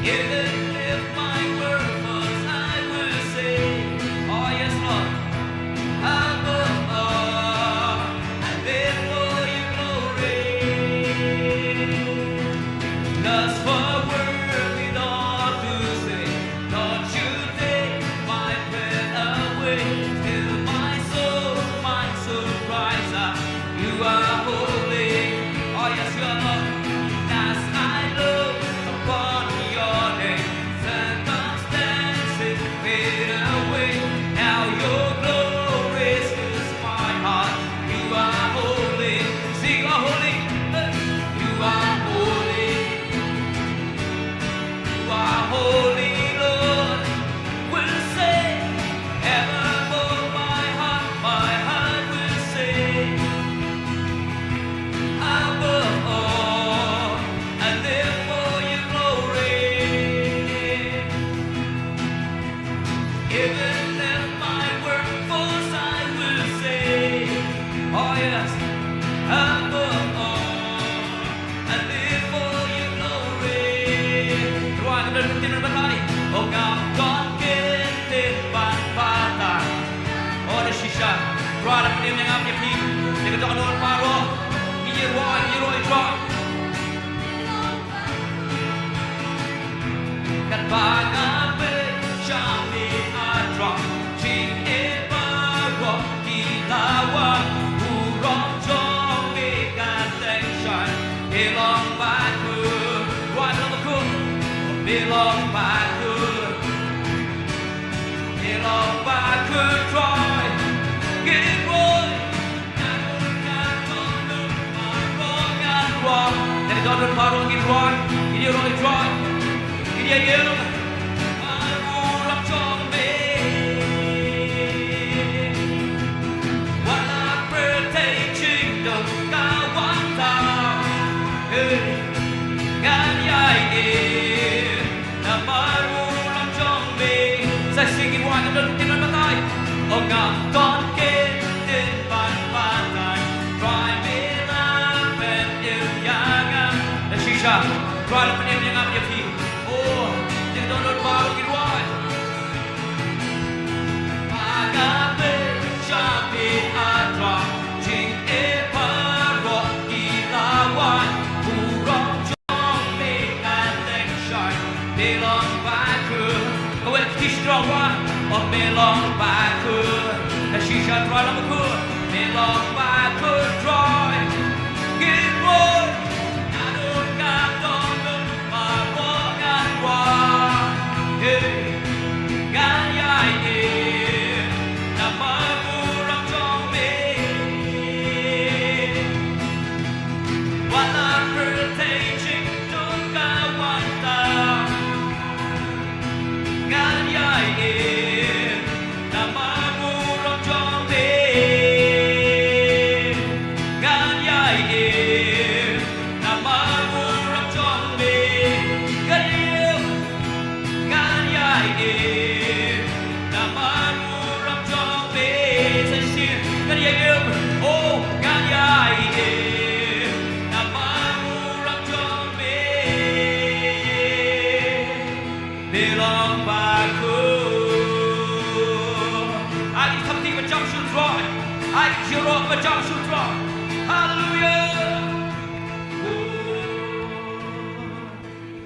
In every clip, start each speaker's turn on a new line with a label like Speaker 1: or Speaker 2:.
Speaker 1: Even if my word was, I will say, oh yes, Lord, above all, and live for your glory. Thus for worthy Lord to say, Lord, you take my breath away. Still my soul cries out, you are holy. Oh yes, you are Lord. As I look upon your name, circumstances fade away. Now your glory fills my heart. You are holy. Sing, you are holy. You are holy. You are holy, Lord. Will say, evermore my heart will say, above all, I live for your glory. Even if my workforce, I will say, oh yes, above all, I live for your glory. Rồi, chúng ta được tin bên tay. Oh God, con kết tên bàn bata. Oh, the shisha. Rồi, là niềm yang am yakin. Để cái chọn luôn paro. Ini roi roi. Kan bagabe shami adra. Chin eparo kilawa. Urong jong megan tension. Belong back good. Right on the cool. Belong back good. Belong back good. Try. Get it right. Dari Jordan baru ingin roi, ini roi roi, ini yang baru langsung wala pertaining dong kawan tau, nganyai na baru langsung saya singin roi dan tinan batai, oh nganton ketin ban batai, try me. Shisha, try to put him up your feet. Oh, you don't know about it, right? Agape, Shabi, Adra, Ching, Eparo, Ilawan, Urong, Jong, make and then shine. Belong back good. Oh, it's too strong, one. Oh, belong back good. The Shisha, try to look good. Belong back good, try. Get boy.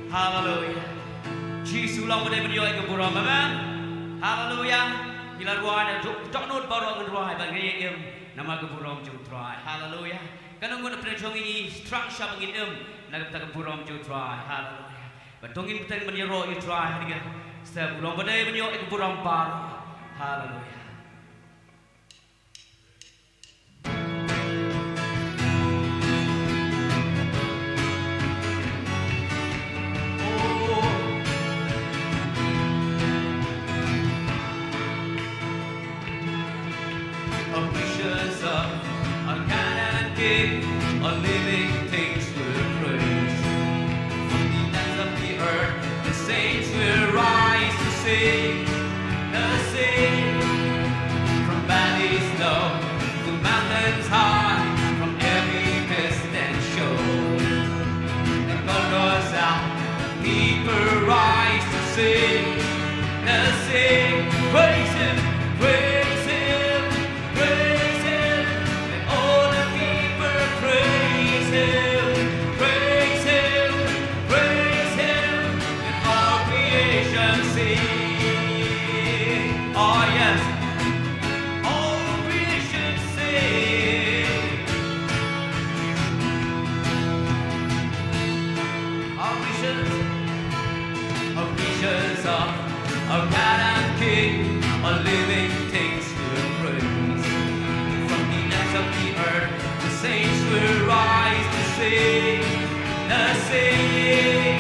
Speaker 1: Hallelujah. Jesus ulang pada beliau ke buram, amen. Hallelujah. Bila ruai dan taknut baru ruai bagi em nama ke buram jutrai. Hallelujah. Kanang guna penjong ini structure bagi em nak kita ke buram jutrai. Hallelujah. Batongin kita menjero jutrai dengan setiap buram pada beliau ke buram baru. Hallelujah.
Speaker 2: A living things will praise. From the ends of the earth, the saints will rise to sing. The sing from valleys low to mountains high, from every distant shore. The God goes out, people rise. sing, let's sing. Praise Him, praise Him, praise Him. Let all the people praise Him, praise Him, praise Him. Let all creation sing. Oh yes, all creation sing. Our visions of God and King, are living things will praise. From the ends of the earth, the saints will rise to sing, the sing.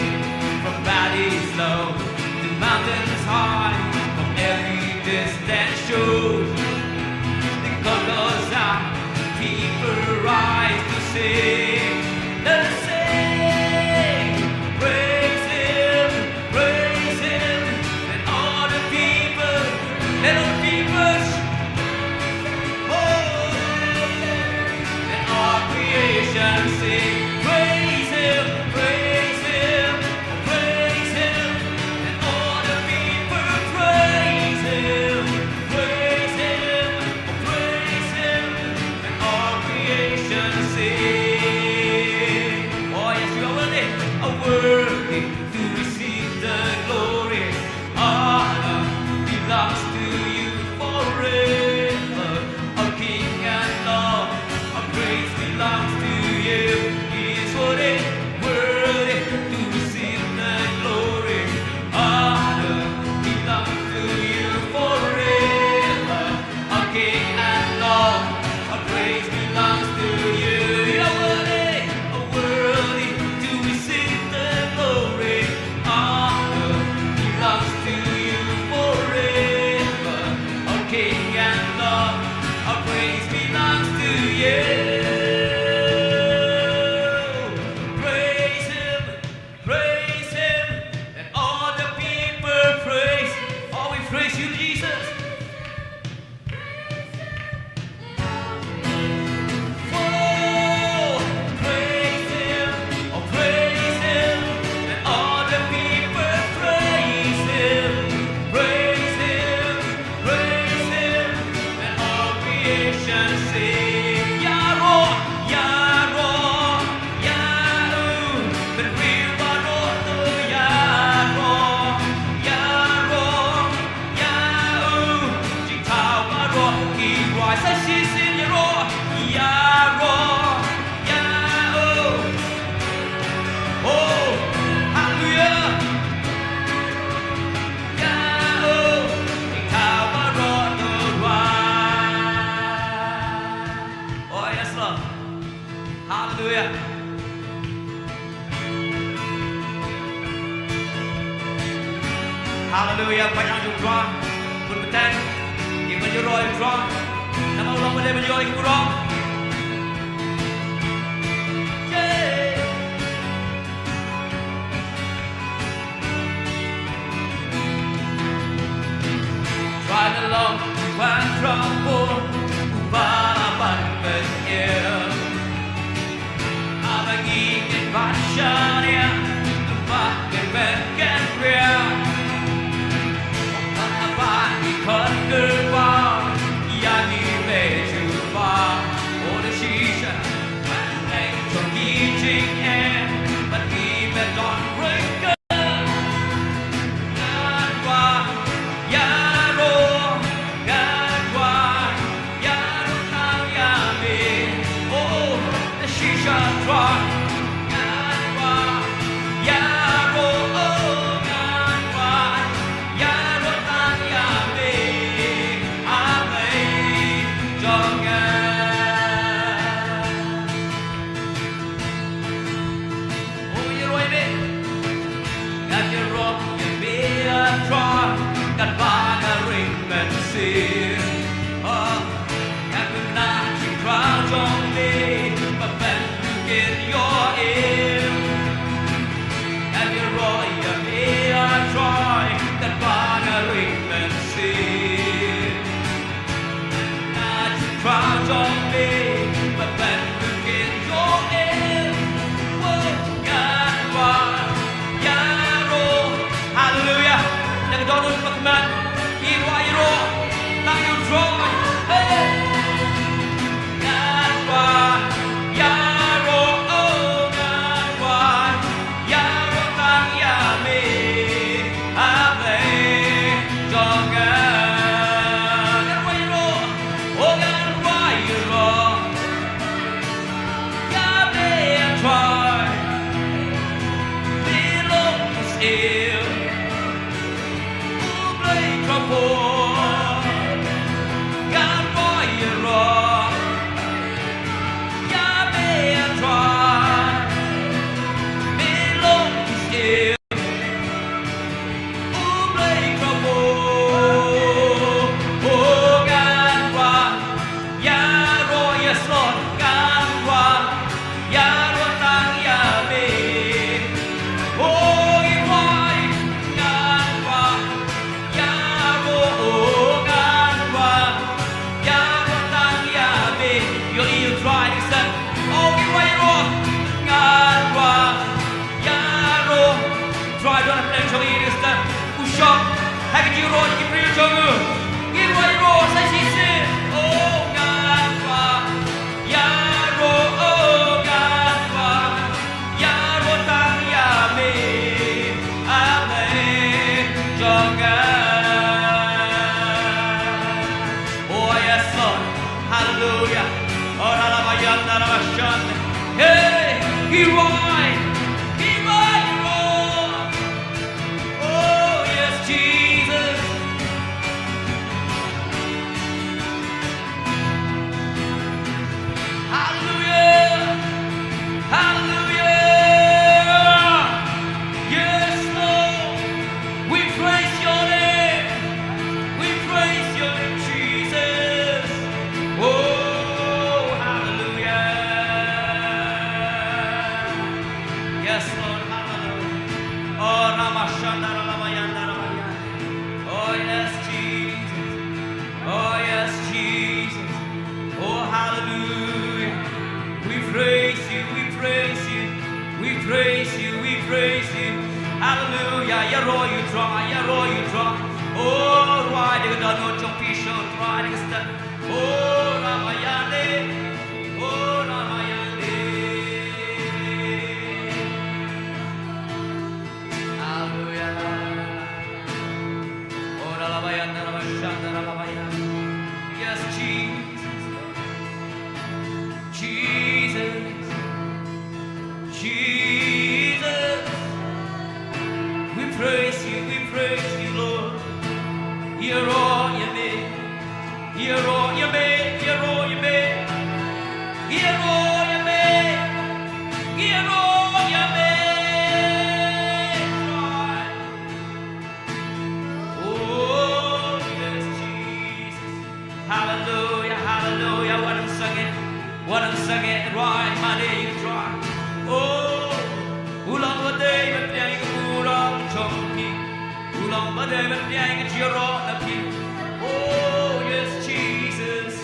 Speaker 2: From valleys low to mountains high, from every distant shore, the call goes out, people rise to sing, the sing. Praise Him, praise Him, and all the people, little people, oh, and all creation sing. Praise Him, praise Him, praise Him, and all the people praise Him, praise Him, praise Him, and all creation sing. Oh yes, you are worthy to receive the glory. Honor belongs to you forever. Our King and Lord, our praise belongs to you. He is worthy to receive the glory. Honor belongs to you forever. Our King and Lord, our praise belongs to you. You are worthy to receive the glory. Honor belongs to you forever. Our King and Lord, our praise belongs to you. Praise Him, and all the people praise. Oh, we praise you, Jesus. Oh, praise Him, and all the people praise Him, and all creation sing. Yaro, Yaro, Yaro, but we are all the Yaro, Yaro, Yaro, Jitawaro, Iwa, Sashisin Yaro, Yaro, Yaro. Oh, hallelujah. Yaro, Jitawaro, oh yes, Lord. Hallelujah. Hallelujah. Banyak yang berdoa, berpetan, yang menyuruh berdoa. Nama Allah boleh menyuruh yang berdoa. Yeah. Try along one trouble, balapan berjaya. Abang ingin bacanya, lupakan berkembang. Apa ikut gerbang yang diberjumpa oleh sisa, pandai coki jingnya, pergi beton mereka. Dan pada ring mesin, oh, yang benar cikra jomli, beban mungkin yo im, and you roy yang ia try, dan pada ring mesin, nah cikra jomli, beban mungkin yo im, oh, yang wa, yang ro, don't know what man. Here why you roll. Now you draw. Hey. Ganwa. Yaro. Oh ganwa. Yaro tang yame. Ame. Jongan. Ganwa you roll. Oh ganwa you roll. Yame try. Belong to still. Hey, he ride, oh yes, Jesus. Hallelujah, hallelujah. Yes, Lord, we praise your name, we praise your name, Jesus. Oh, hallelujah. Yes, Lord, hallelujah. Oh, Ramashanda, Ramayanda, Ramayanda. Oh, yes, Jesus. Oh, yes, Jesus. Oh, hallelujah. We praise you, we praise you, we praise you, we praise you. Hallelujah. Yaro you draw, Yaro you draw. Oh, why do you not know your vision? Why do you stand? Oh, Ramayande. Oh, Ramayande. Hallelujah. Oh, Ramayanda, Ramashanda, Ramayanda. Yes, Jesus. Jesus. Jesus. We praise you, Lord. You're all you made. You're all you made. You're all you made. You're all you made. You're all you made. Right. Oh, yes, Jesus. Hallelujah, hallelujah. What I'm singing, right, my day you try. Oh, ulang ba day but yang ulang chompi. Ulang ba day but yang jiro na pi. Oh, yes, Jesus.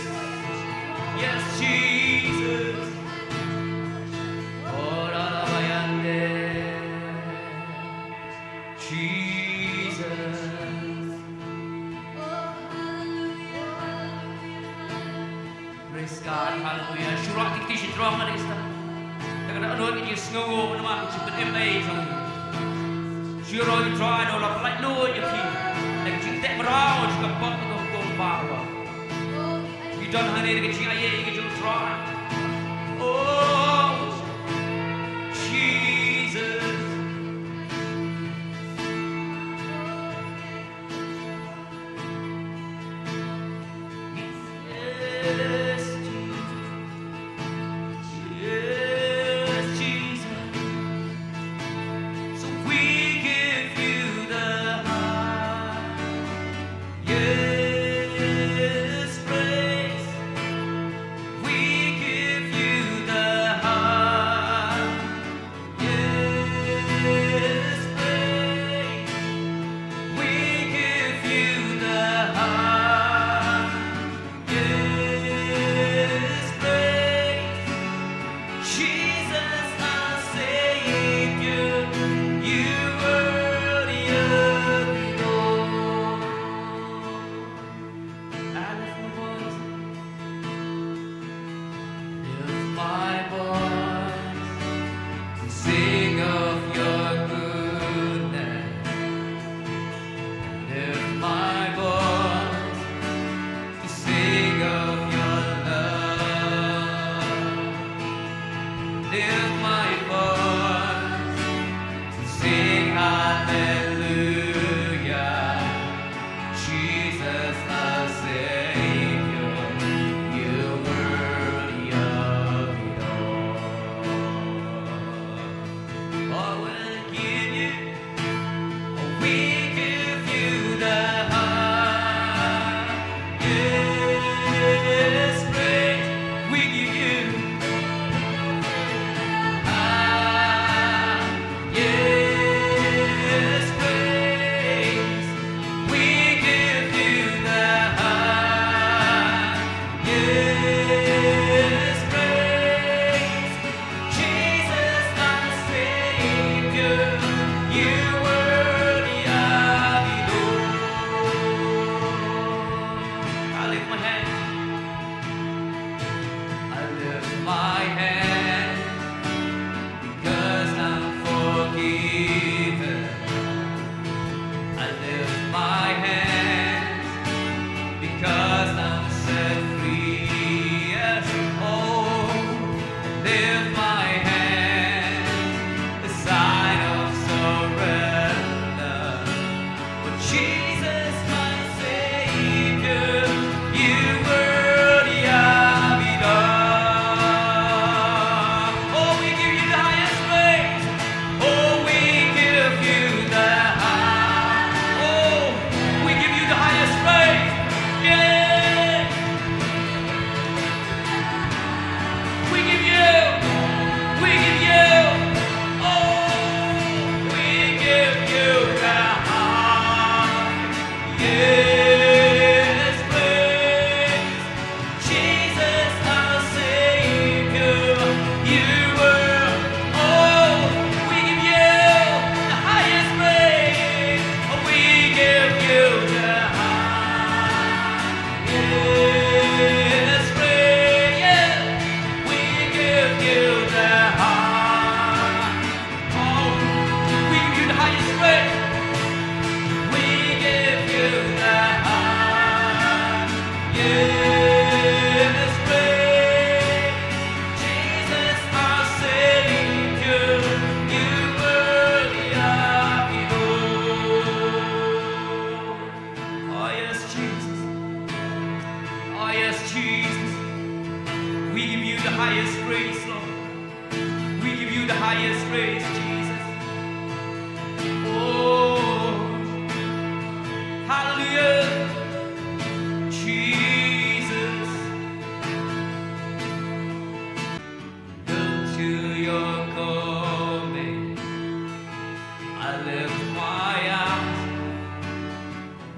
Speaker 2: Yes, Jesus. Oh, la la bayande. Jesus. Praise God, hallelujah. Shurak tikti shitrong na nista. Ano yung snow naman sa amazing. Sure you try no like no you keep. Like you take around you can pop go baba. You don't have any get you try. Oh Jesus. Yes, Jesus. So we give you the highest praise. We I lift my hands because I'm set free. Yes, oh, lift my hands, a sign of surrender. Oh, Jesus, my Savior, you worthy of it all. Oh, we give you the highest praise. Oh, we give you the high. Oh, we give you the highest praise. Yeah. We give you. We give you. Oh, we give you the high. Yes, praise. Jesus, our Savior, you were. Oh, we give you the highest praise. Oh, we give you the high. Yes, praise. Yeah. We give you the high. Oh, we give you the highest praise. We give you the high. Yes, praise. Jesus, our Savior, you worthy of it all. Oh, yes, Jesus. Oh, yes, Jesus. We give you the highest praise, Lord. We give you the highest praise, Jesus. Oh, hallelujah, Jesus. Look to your coming. I lift my eyes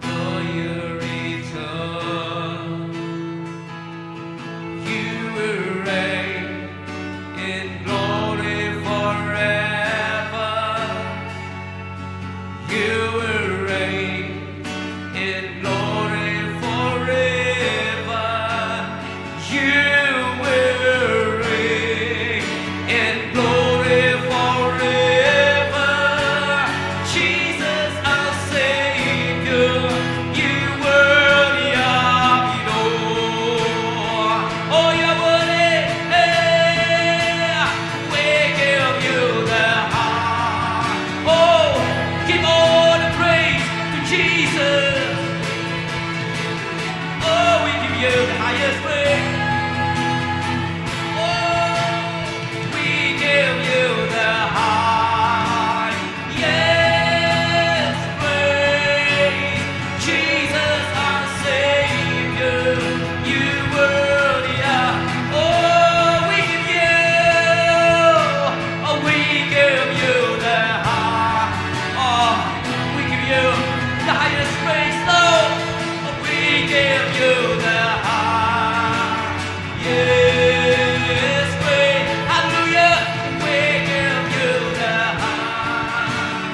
Speaker 2: for your return. You will reign in glory forever. You will reign in glory forever. You will reign in glory forever. Jesus, our Savior, you worthy of it all. Oh, you're worthy. We give you the high. Oh, give all the praise to Jesus. Oh, we give you the highest praise. Oh, we give you the high. Yes, praise. Jesus, our Savior, you worthy of. Oh, we give you. Oh, we give you the high. Oh, we give you the highest praise, Lord. Oh, we give you the high. Yes, praise. Hallelujah. We give you the high.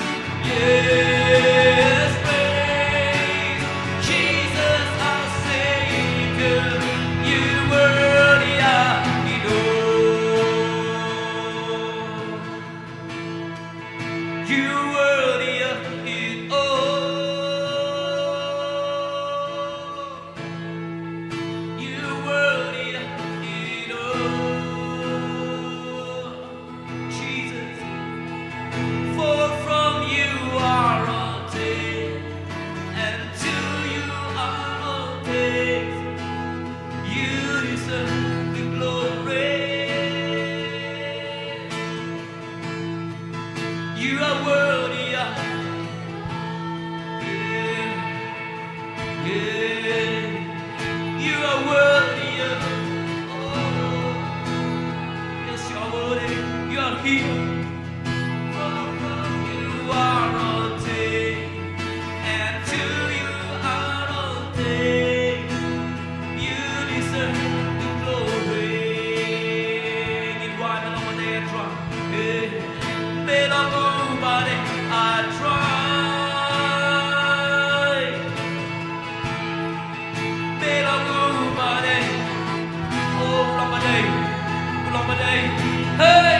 Speaker 2: Yes, praise. Jesus, our Savior, you worthy of it all. You worthy of it all. You worthy of it all. Jesus, for from you are all things, and to you are all things. You deserve the glory. You are worthy of. Yeah, yeah. You are worthy of. Oh, yes, you are worthy. You are here. For you are all things, and to you are all things. You deserve the glory. Need one along with the drum. Made of nobody, I try. Made of nobody. Oh, long my day. Hey!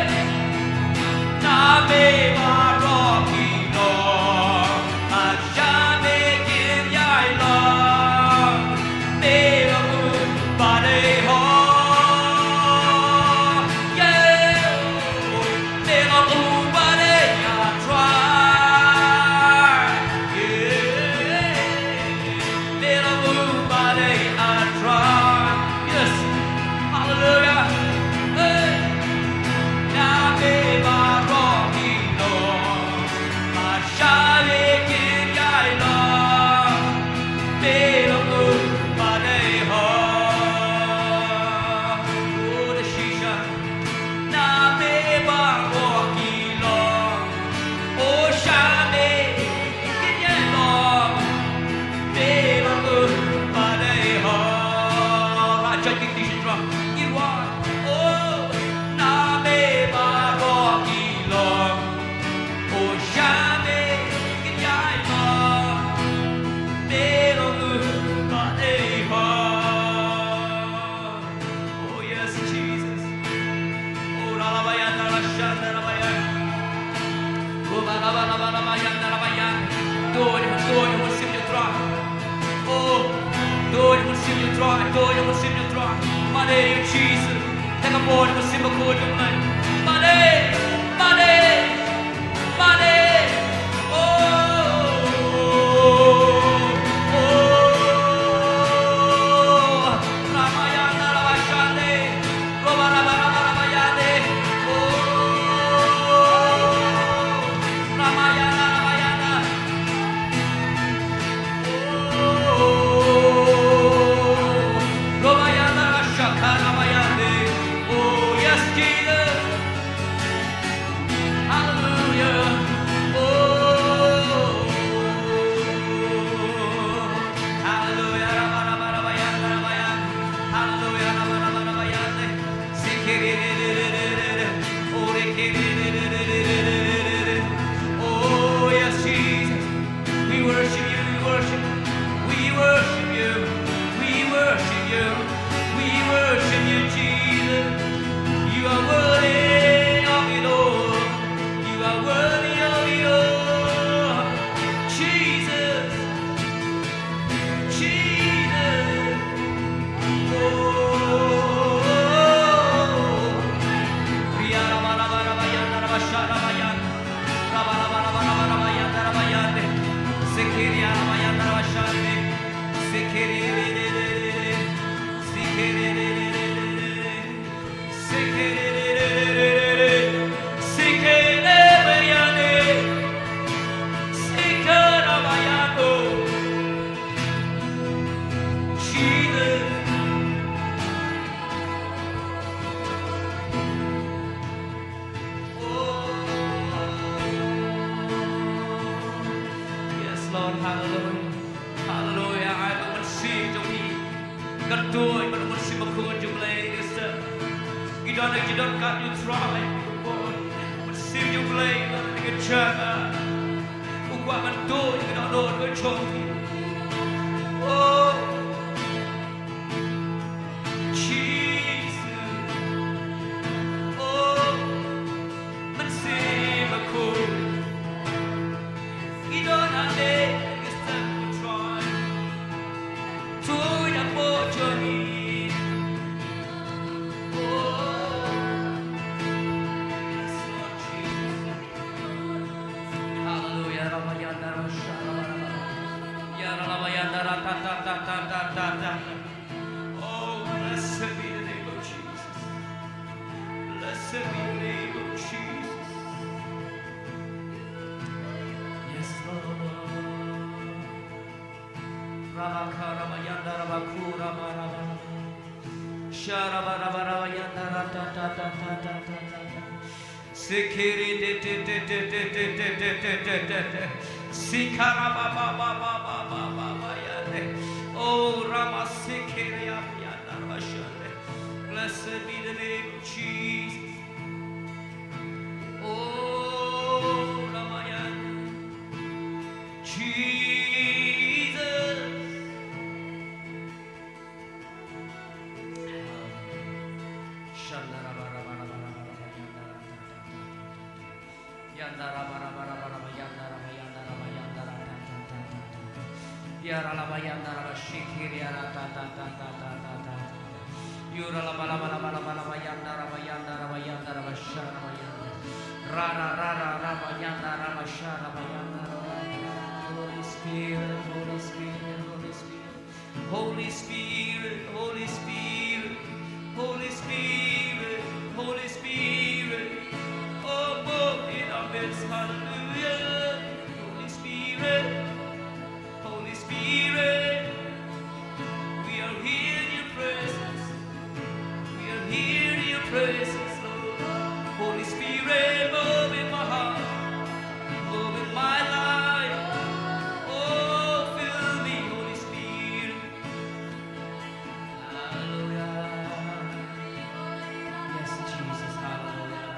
Speaker 2: อยู่ตรอยโดยมันสิบอยู่ตรอยมาเดย์ชีสแต่กระโปรงมันสิบมาโคตรเลยมาเดย์มาเดย์มาเดย์โอ้โอ้รามายานาราชาเดโรบาราบาราบาราบายาเดโอ้รามายานาราบายานาโรบายานาราชาคาราบายาเดโอ้ yes Jesus hallelujah oh hallelujah raba raba raba ya raba ya hallelujah raba raba raba ya sikiri oh rekiri oh yes Jesus we worship you we worship we worship you we worship you we worship you Jesus you are worthy of it all you are worthy of it all Jesus Jesus oh Ria raba raba raba ya raba sha raba ya raba raba raba raba raba ya raba ya sikiri raba ya raba sha sikiri sikiri Lord, hallelujah, hallelujah. I will receive to me. God do it, but I will receive a good jubilee. You don't got you try. Receive jubilee, but I get church. Who got man do it, you don't know it, good trophy. Oh, Jesus. Oh, receive a good. You don't have it, it's time to try. To the boat you need. Oh, yes, Lord Jesus. Hallelujah. Ramayana, Ramayana, Yaramayana, ta ta ta ta ta ta ta. Oh, blessed be the name of Jesus. Blessed be the name of Jesus. Yes, Lord. Rabakara Mayanda Rabakura Maraba. Sharabarabayanda ta ta ta ta ta ta ta. Sikiri de de de de de de de de de de de. Sikara ba ba ba ba ba ba ba ba yande. Oh Rama Sikiri Yanda Rabashande. Blessed be the name of Jesus. Oh Ramayana. Jesus. Holy Spirit, Holy Spirit, Holy Spirit, Holy Spirit, Holy Spirit, Holy Spirit, Holy Spirit, oh, move in our midst, hallelujah. Holy Spirit, Holy Spirit, we are here in your presence, we are here in your presence, Lord. Holy Spirit, move in my heart, move in my life, oh, fill me, Holy Spirit, hallelujah. Yes, Jesus, hallelujah.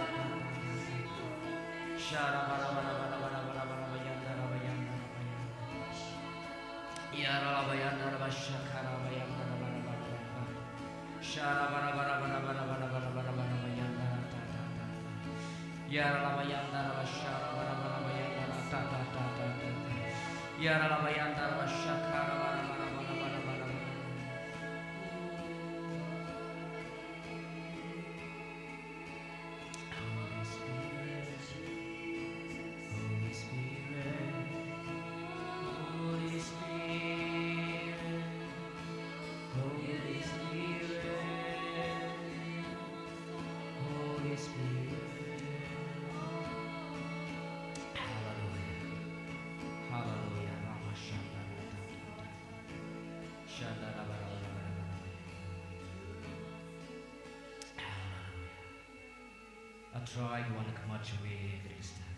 Speaker 2: Try you want to come out your way this time.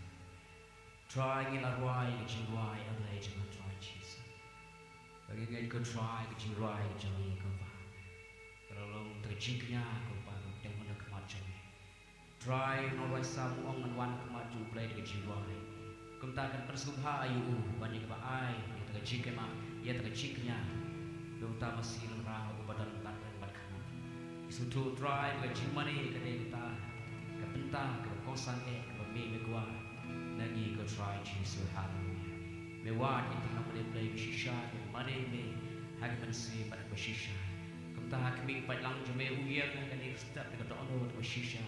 Speaker 2: Try you like why that you why and lay you not try Jesus. But you get good try that you why that you may go back. But along the chicken go back don't want to come out your way. Try no why some and one come out to play that you why. Come ta kan persubha ayu bani ka ai ya ta chicken ma ya ta chicken ya. Lu ta masih lerah badan tak kan kan. Isu tu try ka chimani ka dei ta. Kapenta, kapakosan kapami megwa, nagi ko try Jesus hallelujah. Mewat itu nama dia play bersisha, mana me hagi manusia pada bersisha. Kamta kami padlang jome uyang kan ini step dekat ono bersisha,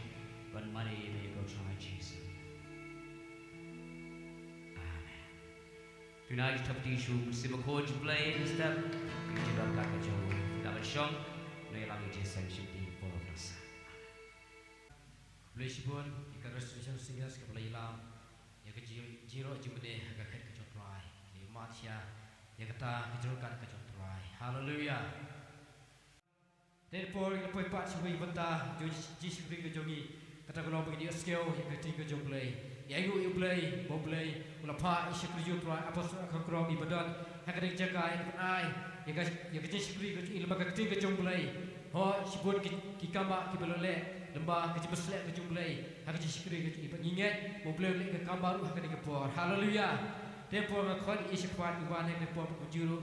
Speaker 2: ban mana me ko try Jesus. Amen. Tonight kita tisu mesti berkoj play step kita dah kata jauh. Dapat syong, noi lagi Jesus syuting polos. Blessipun ikan restoration singers kepala ilam yang kejiro jumene agak ket kecotrai di Malaysia yang kata kejerukan kecotrai haleluya therefore yang poin pat sui benta Jesus bring kejongi kata kalau begini skill yang ketiga jomplay yang ibu play bo play ulapa isi kerja trai apa Khongkrom ibadan yang kena jaga yang penai yang Jesus bring ilmu ketiga jomplay ho sibun kikamba kibalole lembah kecil berselek ke jumlai hak kecil sekali ke ibat ingat boleh ke gambar hak ke por haleluya tempo ngakon isi kuat iban ke por kujuru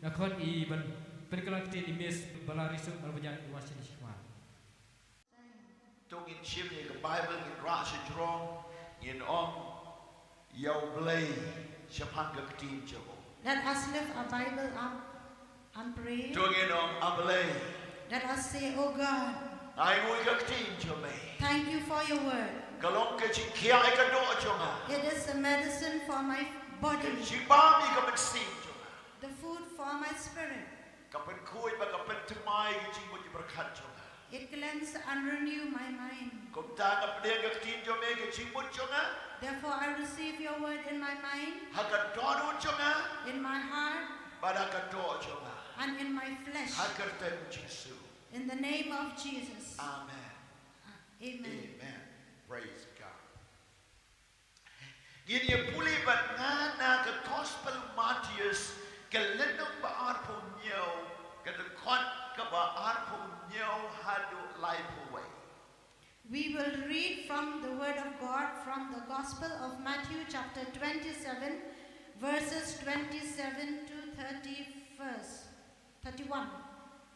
Speaker 2: ngakon iban perkelan kita imes balarisu berbanyak wasin ikhwan
Speaker 3: tung in shim ye ke bible in rashi drong in yau blay shapan ke team jogo
Speaker 4: let us lift our Bible up and pray
Speaker 3: tung in ablay
Speaker 4: let us say oh God
Speaker 3: ai ngui ke team jome
Speaker 4: thank you for your word
Speaker 3: kalong ke chikia ai ka do jonga
Speaker 4: it is a medicine for my body
Speaker 3: chiba mi ka mexin jonga
Speaker 4: the food for my spirit
Speaker 3: ka pen khui ba ka pen tmai ki chimu ji berkat jonga
Speaker 4: it cleanses and renew my mind
Speaker 3: kom ta ka pde ke team jome ke chimu jonga
Speaker 4: therefore I receive your word in my mind
Speaker 3: ha ka do jonga
Speaker 4: in my heart
Speaker 3: pada ka do jonga
Speaker 4: and in my flesh
Speaker 3: ha ka te Jesus
Speaker 4: in the name of Jesus.
Speaker 3: Amen.
Speaker 4: Amen.
Speaker 3: Amen. Praise God. Gini puli bat ngana ke gospel Matthias ke lenong ba arpo nyau ke the kon ke ba arpo nyau hadu life away.
Speaker 4: We will read from the word of God from the Gospel of Matthew chapter 27 verses 27 to 31.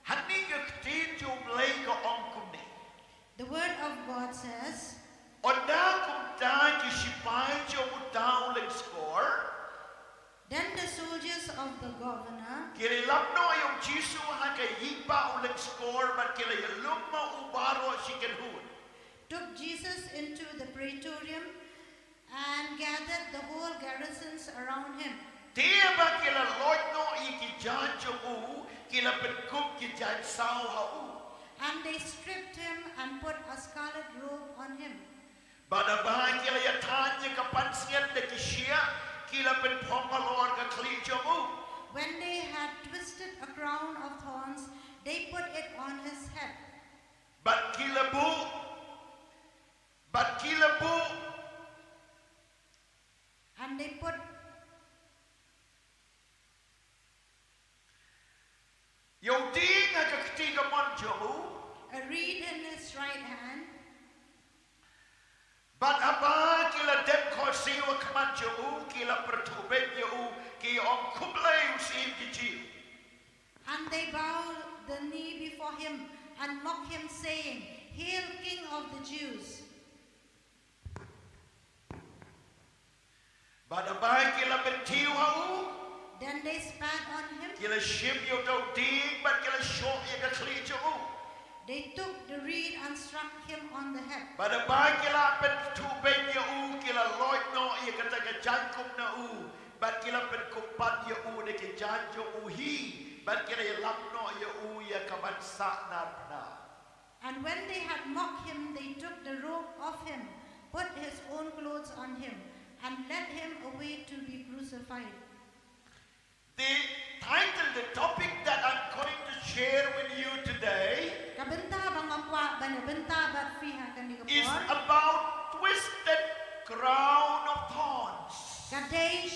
Speaker 3: Hani ke tin jo blai ko ongkum ni.
Speaker 4: The word of God says,
Speaker 3: Onda kum ta ki sipai jo utau leng score.
Speaker 4: then the soldiers of the governor
Speaker 3: Kiri lapno yung Jisu ha ke yipa uleng score but kila yalumma ubaro siken hun.
Speaker 4: took Jesus into the praetorium and gathered the whole garrisons around him.
Speaker 3: Dia ba kila Lord no iki janjo u kila penkup ki jan sao ha u.
Speaker 4: And they stripped him and put a scarlet robe on him.
Speaker 3: Bada ba kila ya tanya ka pansian de ki shia kila pen pompa Lord ka kli jo u.
Speaker 4: When they had twisted a crown of thorns, they put it on his head.
Speaker 3: But kila bu
Speaker 4: And they put
Speaker 3: yo ding ka ketiga mon jo u.
Speaker 4: a reed in his right hand.
Speaker 3: But aba kila dem ko siwa kaman jo u kila pertuben yo u ki on kublai usim ki ji.
Speaker 4: And they bowed the knee before him and mocked him, saying, Hail, King of the Jews.
Speaker 3: But aba kila bentiu ha u
Speaker 4: Then they spat on him.
Speaker 3: kila shim yo do ding but kila shok ya ka kli jo u.
Speaker 4: They took the reed and struck him on the head.
Speaker 3: Pada ba kila pertuben yo u kila Lord no ya ka ta jankum na u but kila penkupat yo u de ki janjo u hi but kila ya lapno yo u ya ka bansa na na.
Speaker 4: And when they had mocked him, they took the robe off him, put his own clothes on him, and led him away to be crucified.
Speaker 3: The title, the topic that I'm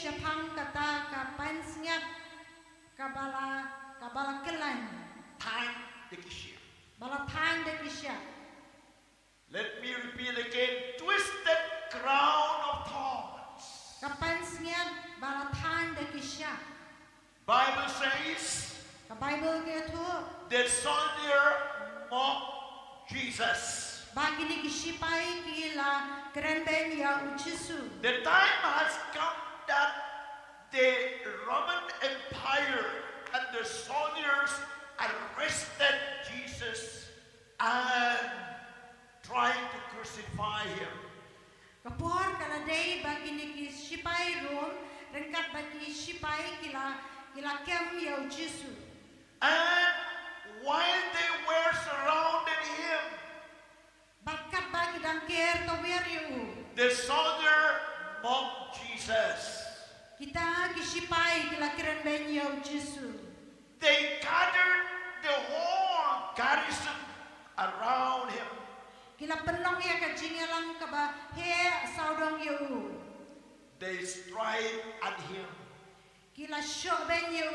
Speaker 4: syapang kata kapan sengat kabala kelan
Speaker 3: Time the kishia.
Speaker 4: bala tang de kisya.
Speaker 3: Let me repeat again. Twisted crown of thorns.
Speaker 4: Kapan sengat bala tang de kisya.
Speaker 3: Bible says
Speaker 4: Ka Bible ke tu
Speaker 3: that soldier mocked Jesus.
Speaker 4: bagi ni kisipai kila keren ben ya ujisu.
Speaker 3: The time has come that the Roman Empire and the soldiers arrested Jesus and trying to crucify him.
Speaker 4: Kapor kala day bagi ni kisipai Rom rengkat bagi sipai kila kem ya ujisu.
Speaker 3: And while they were surrounding him,
Speaker 4: Bakat bagi dangker tower yu.
Speaker 3: the soldier mocked Jesus.
Speaker 4: Kita kisipai kila keren ben ya ujisu.
Speaker 3: They gathered the whole garrison around him.
Speaker 4: Kila penlong ya kajingelang kaba he saudong yu.
Speaker 3: They strike at him.
Speaker 4: Kila syok ben yu.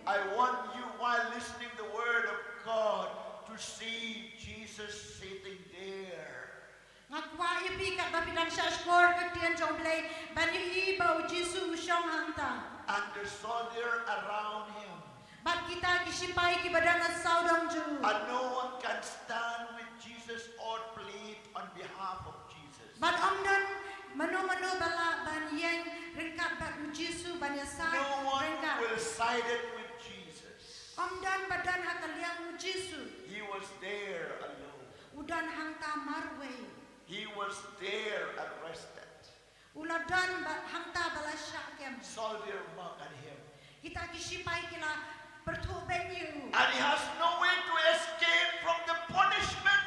Speaker 3: I want you, while listening the word of God, to see Jesus sitting there.
Speaker 4: Ngakwa ipi kat bapidang syashkor ketian jomblay bani iba ujisu usyong hanta.
Speaker 3: And the soldier around him.
Speaker 4: Bat kita kisipai ki badana saudong ju.
Speaker 3: And no one can stand with Jesus or plead on behalf of Jesus.
Speaker 4: Bat omdan manu bala ban yang rengkat bat ujisu ban yasa
Speaker 3: No one
Speaker 4: rengkat.
Speaker 3: will side it with Jesus.
Speaker 4: Omdan badan hakaliang ujisu.
Speaker 3: He was there alone.
Speaker 4: Udan hangta marwe.
Speaker 3: He was there arrested.
Speaker 4: Uladan hangta bala syakem.
Speaker 3: Soldier mocked at him.
Speaker 4: Kita kisipai kila pertuben yu.
Speaker 3: And he has no way to escape from the punishment.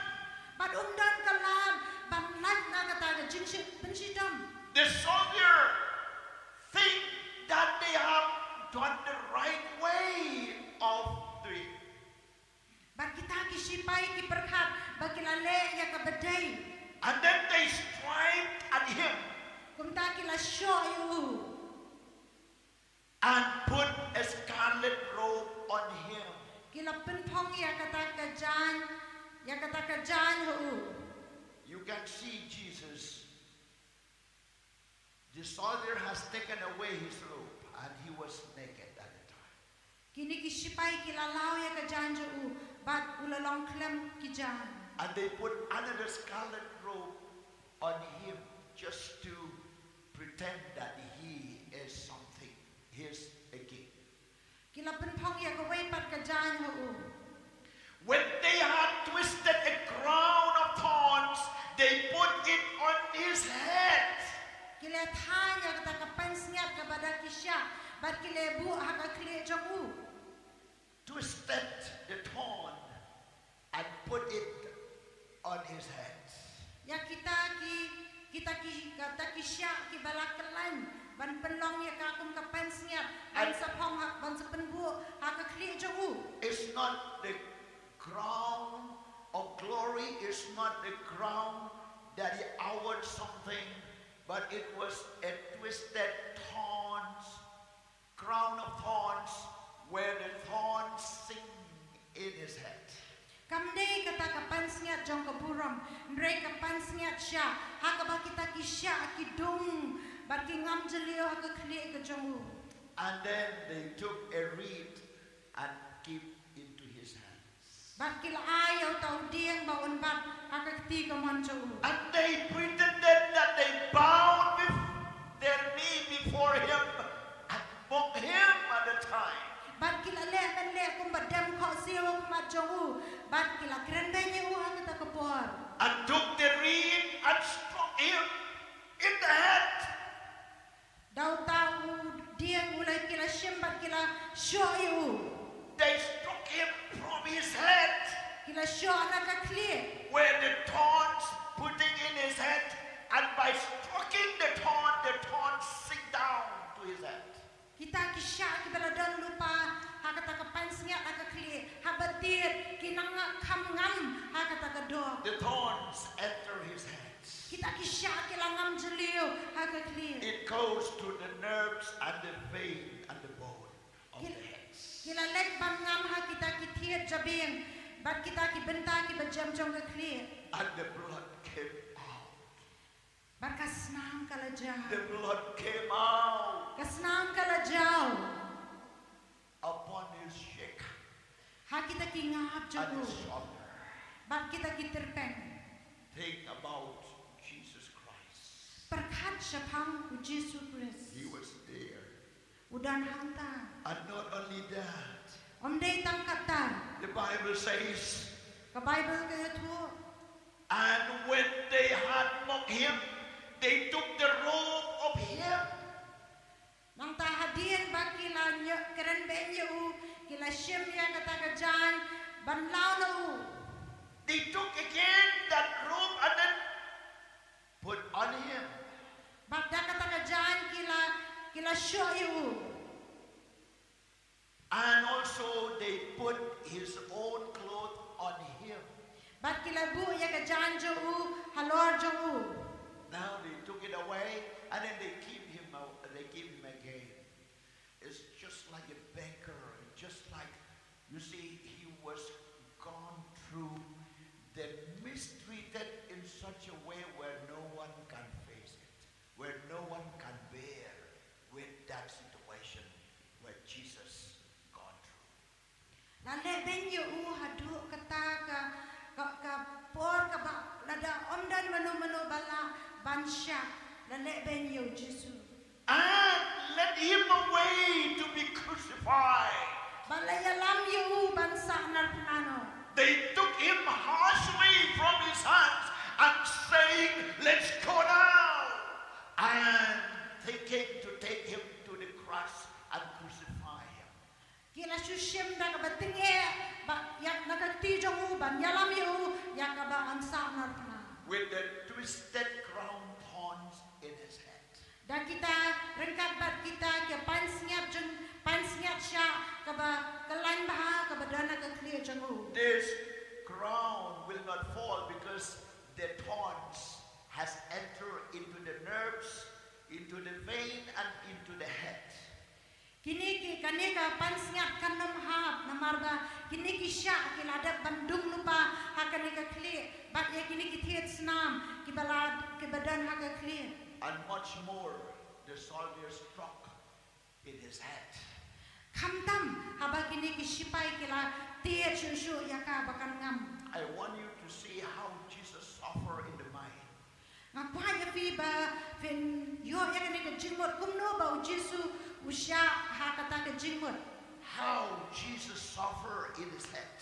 Speaker 4: Bat umdan kalam ban lat na kata jinship pensidam.
Speaker 3: The soldier think that they have done the right way of doing.
Speaker 4: Bat kita kisipai ki perkat bakilale ya kabedai.
Speaker 3: And then they strike at him
Speaker 4: Kumta kila syo yu.
Speaker 3: and put a scarlet robe on him.
Speaker 4: Kila penpong ya kata kajan hu.
Speaker 3: You can see Jesus. The soldier has taken away his robe and he was naked at the time.
Speaker 4: Kini kisipai kila lau ya kajan hu. Bat ulalong klem kijan.
Speaker 3: And they put another scarlet robe on him just to pretend that he is something. He is a king.
Speaker 4: Kila penpong ya kawai pat kajan hu.
Speaker 3: When they had twisted a crown of thorns, they put it on his head.
Speaker 4: Kila tanya kata kapan sengat kepada kisya. Bat kila bu haka kile jongu.
Speaker 3: Twisted the thorn and put it on his head.
Speaker 4: Ya kita kata kisya ki balakalan. Ban penlong ya kakum kapan sengat. Ban sapong hak ban sepenbu haka kile jongu.
Speaker 3: It's not the crown of glory, it's not the crown that he awarded something, but it was a twisted crown of thorns, where the thorns sing in his head.
Speaker 4: Kamdei kata kapan sengat jong keburam. Ndrei kapan sengat sya. Haka ba kita kisya kidung. Bat ki ngam jelio haka kile ke jongu.
Speaker 3: And then they took a reed and keep into his hands.
Speaker 4: Bat kila ayaw tau diang baun bat haka keti ke monjongu.
Speaker 3: And they pretended that they bowed with their knee before him and mocked him at the time.
Speaker 4: Bat kila le kum badam kho siyo kum jongu. Bat kila keren benye haka ta kepor.
Speaker 3: And took the reed and struck him in the head.
Speaker 4: Dau tahu diang ulai kila syem bat kila syoyu.
Speaker 3: They struck him from his head,
Speaker 4: Kila syo anak kli.
Speaker 3: where the thorns putting in his head, and by striking the thorns sink down to his head.
Speaker 4: Kita kisya ki baladan lupa haka ta kapan sengat haka kli. Habatir kinanga kam ngam haka ta kedok.
Speaker 3: The thorns enter his head. veins.
Speaker 4: Kita kisah kilangam jelio haga clear.
Speaker 3: It goes to the nerves and the vein and the bone of the heads.
Speaker 4: Kila lek bangam ha kita kitiet jabing, bat kita ki benta ki bajam jong ka clear.
Speaker 3: And the blood came out.
Speaker 4: Bat kasnam kala
Speaker 3: The
Speaker 4: jau.
Speaker 3: blood came out
Speaker 4: Kasnam kala jau.
Speaker 3: upon his cheek
Speaker 4: Ha kita ki ngap
Speaker 3: and
Speaker 4: jago.
Speaker 3: his shoulder.
Speaker 4: Bat kita ki terpeng.
Speaker 3: Think about Jesus Christ.
Speaker 4: Perkat syapang u Jesu Christ.
Speaker 3: He was there.
Speaker 4: Udan hanta.
Speaker 3: And not only that,
Speaker 4: Om day tang kata.
Speaker 3: the Bible says,
Speaker 4: Ka Bible kaya tu.
Speaker 3: and when they had mocked him, they took the robe of him
Speaker 4: Nang ta hadien ba kila nya keren ben u kila shim ya kata ka jan ban lao na u.
Speaker 3: They took again that robe and then put on him.
Speaker 4: Bat da kata ka jan kila sho u.
Speaker 3: And also they put his own clothes on him.
Speaker 4: Bat kila bu ya ka jan jo u halor jo u.
Speaker 3: Now they took it away and then they give him again. It's just like a beggar, just like, you see, he was gone through the mistreated in such a way where no one can face it, where no one can bear with that situation where Jesus gone through.
Speaker 4: Lale ben yo u hadu kata ka por ka ba lada om dan manu bala ban sha lale ben yo Jesu.
Speaker 3: And led him away to be crucified.
Speaker 4: Bala ya lam yo u ban sa nar panano.
Speaker 3: They took him harshly from his hands and saying, let's go now. And they came to take him to the cross and crucify him.
Speaker 4: Kila sushim da ka batinge ba yak nakati jong u ban ya lam yo u ya ka ba an sa nar panano.
Speaker 3: With the twisted crown thorns in his head.
Speaker 4: Da kita rengkat bat kita ke pan sniap sya ka ba kalan bah ka badana ka clear jong u.
Speaker 3: This crown will not fall because the thorns has entered into the nerves, into the vein, and into the head.
Speaker 4: Kini ki kaneka pansngat kanam hab namarba kini ki sya ki ladap bandung lupa ha kaneka clear bat ya kini ki thiet snam ki balad ki badan ha ka clear.
Speaker 3: And much more, the soldier struck in his head.
Speaker 4: Khamtam haba kini ki sipai ki la thiet shu ya ka bakan ngam.
Speaker 3: I want you to see how Jesus suffered in the mind.
Speaker 4: Ngapa ya fi ba fin yo ya kaneka jingmot kumno ba Jesu usya ha kata ka jingmot.
Speaker 3: How Jesus suffered in his head.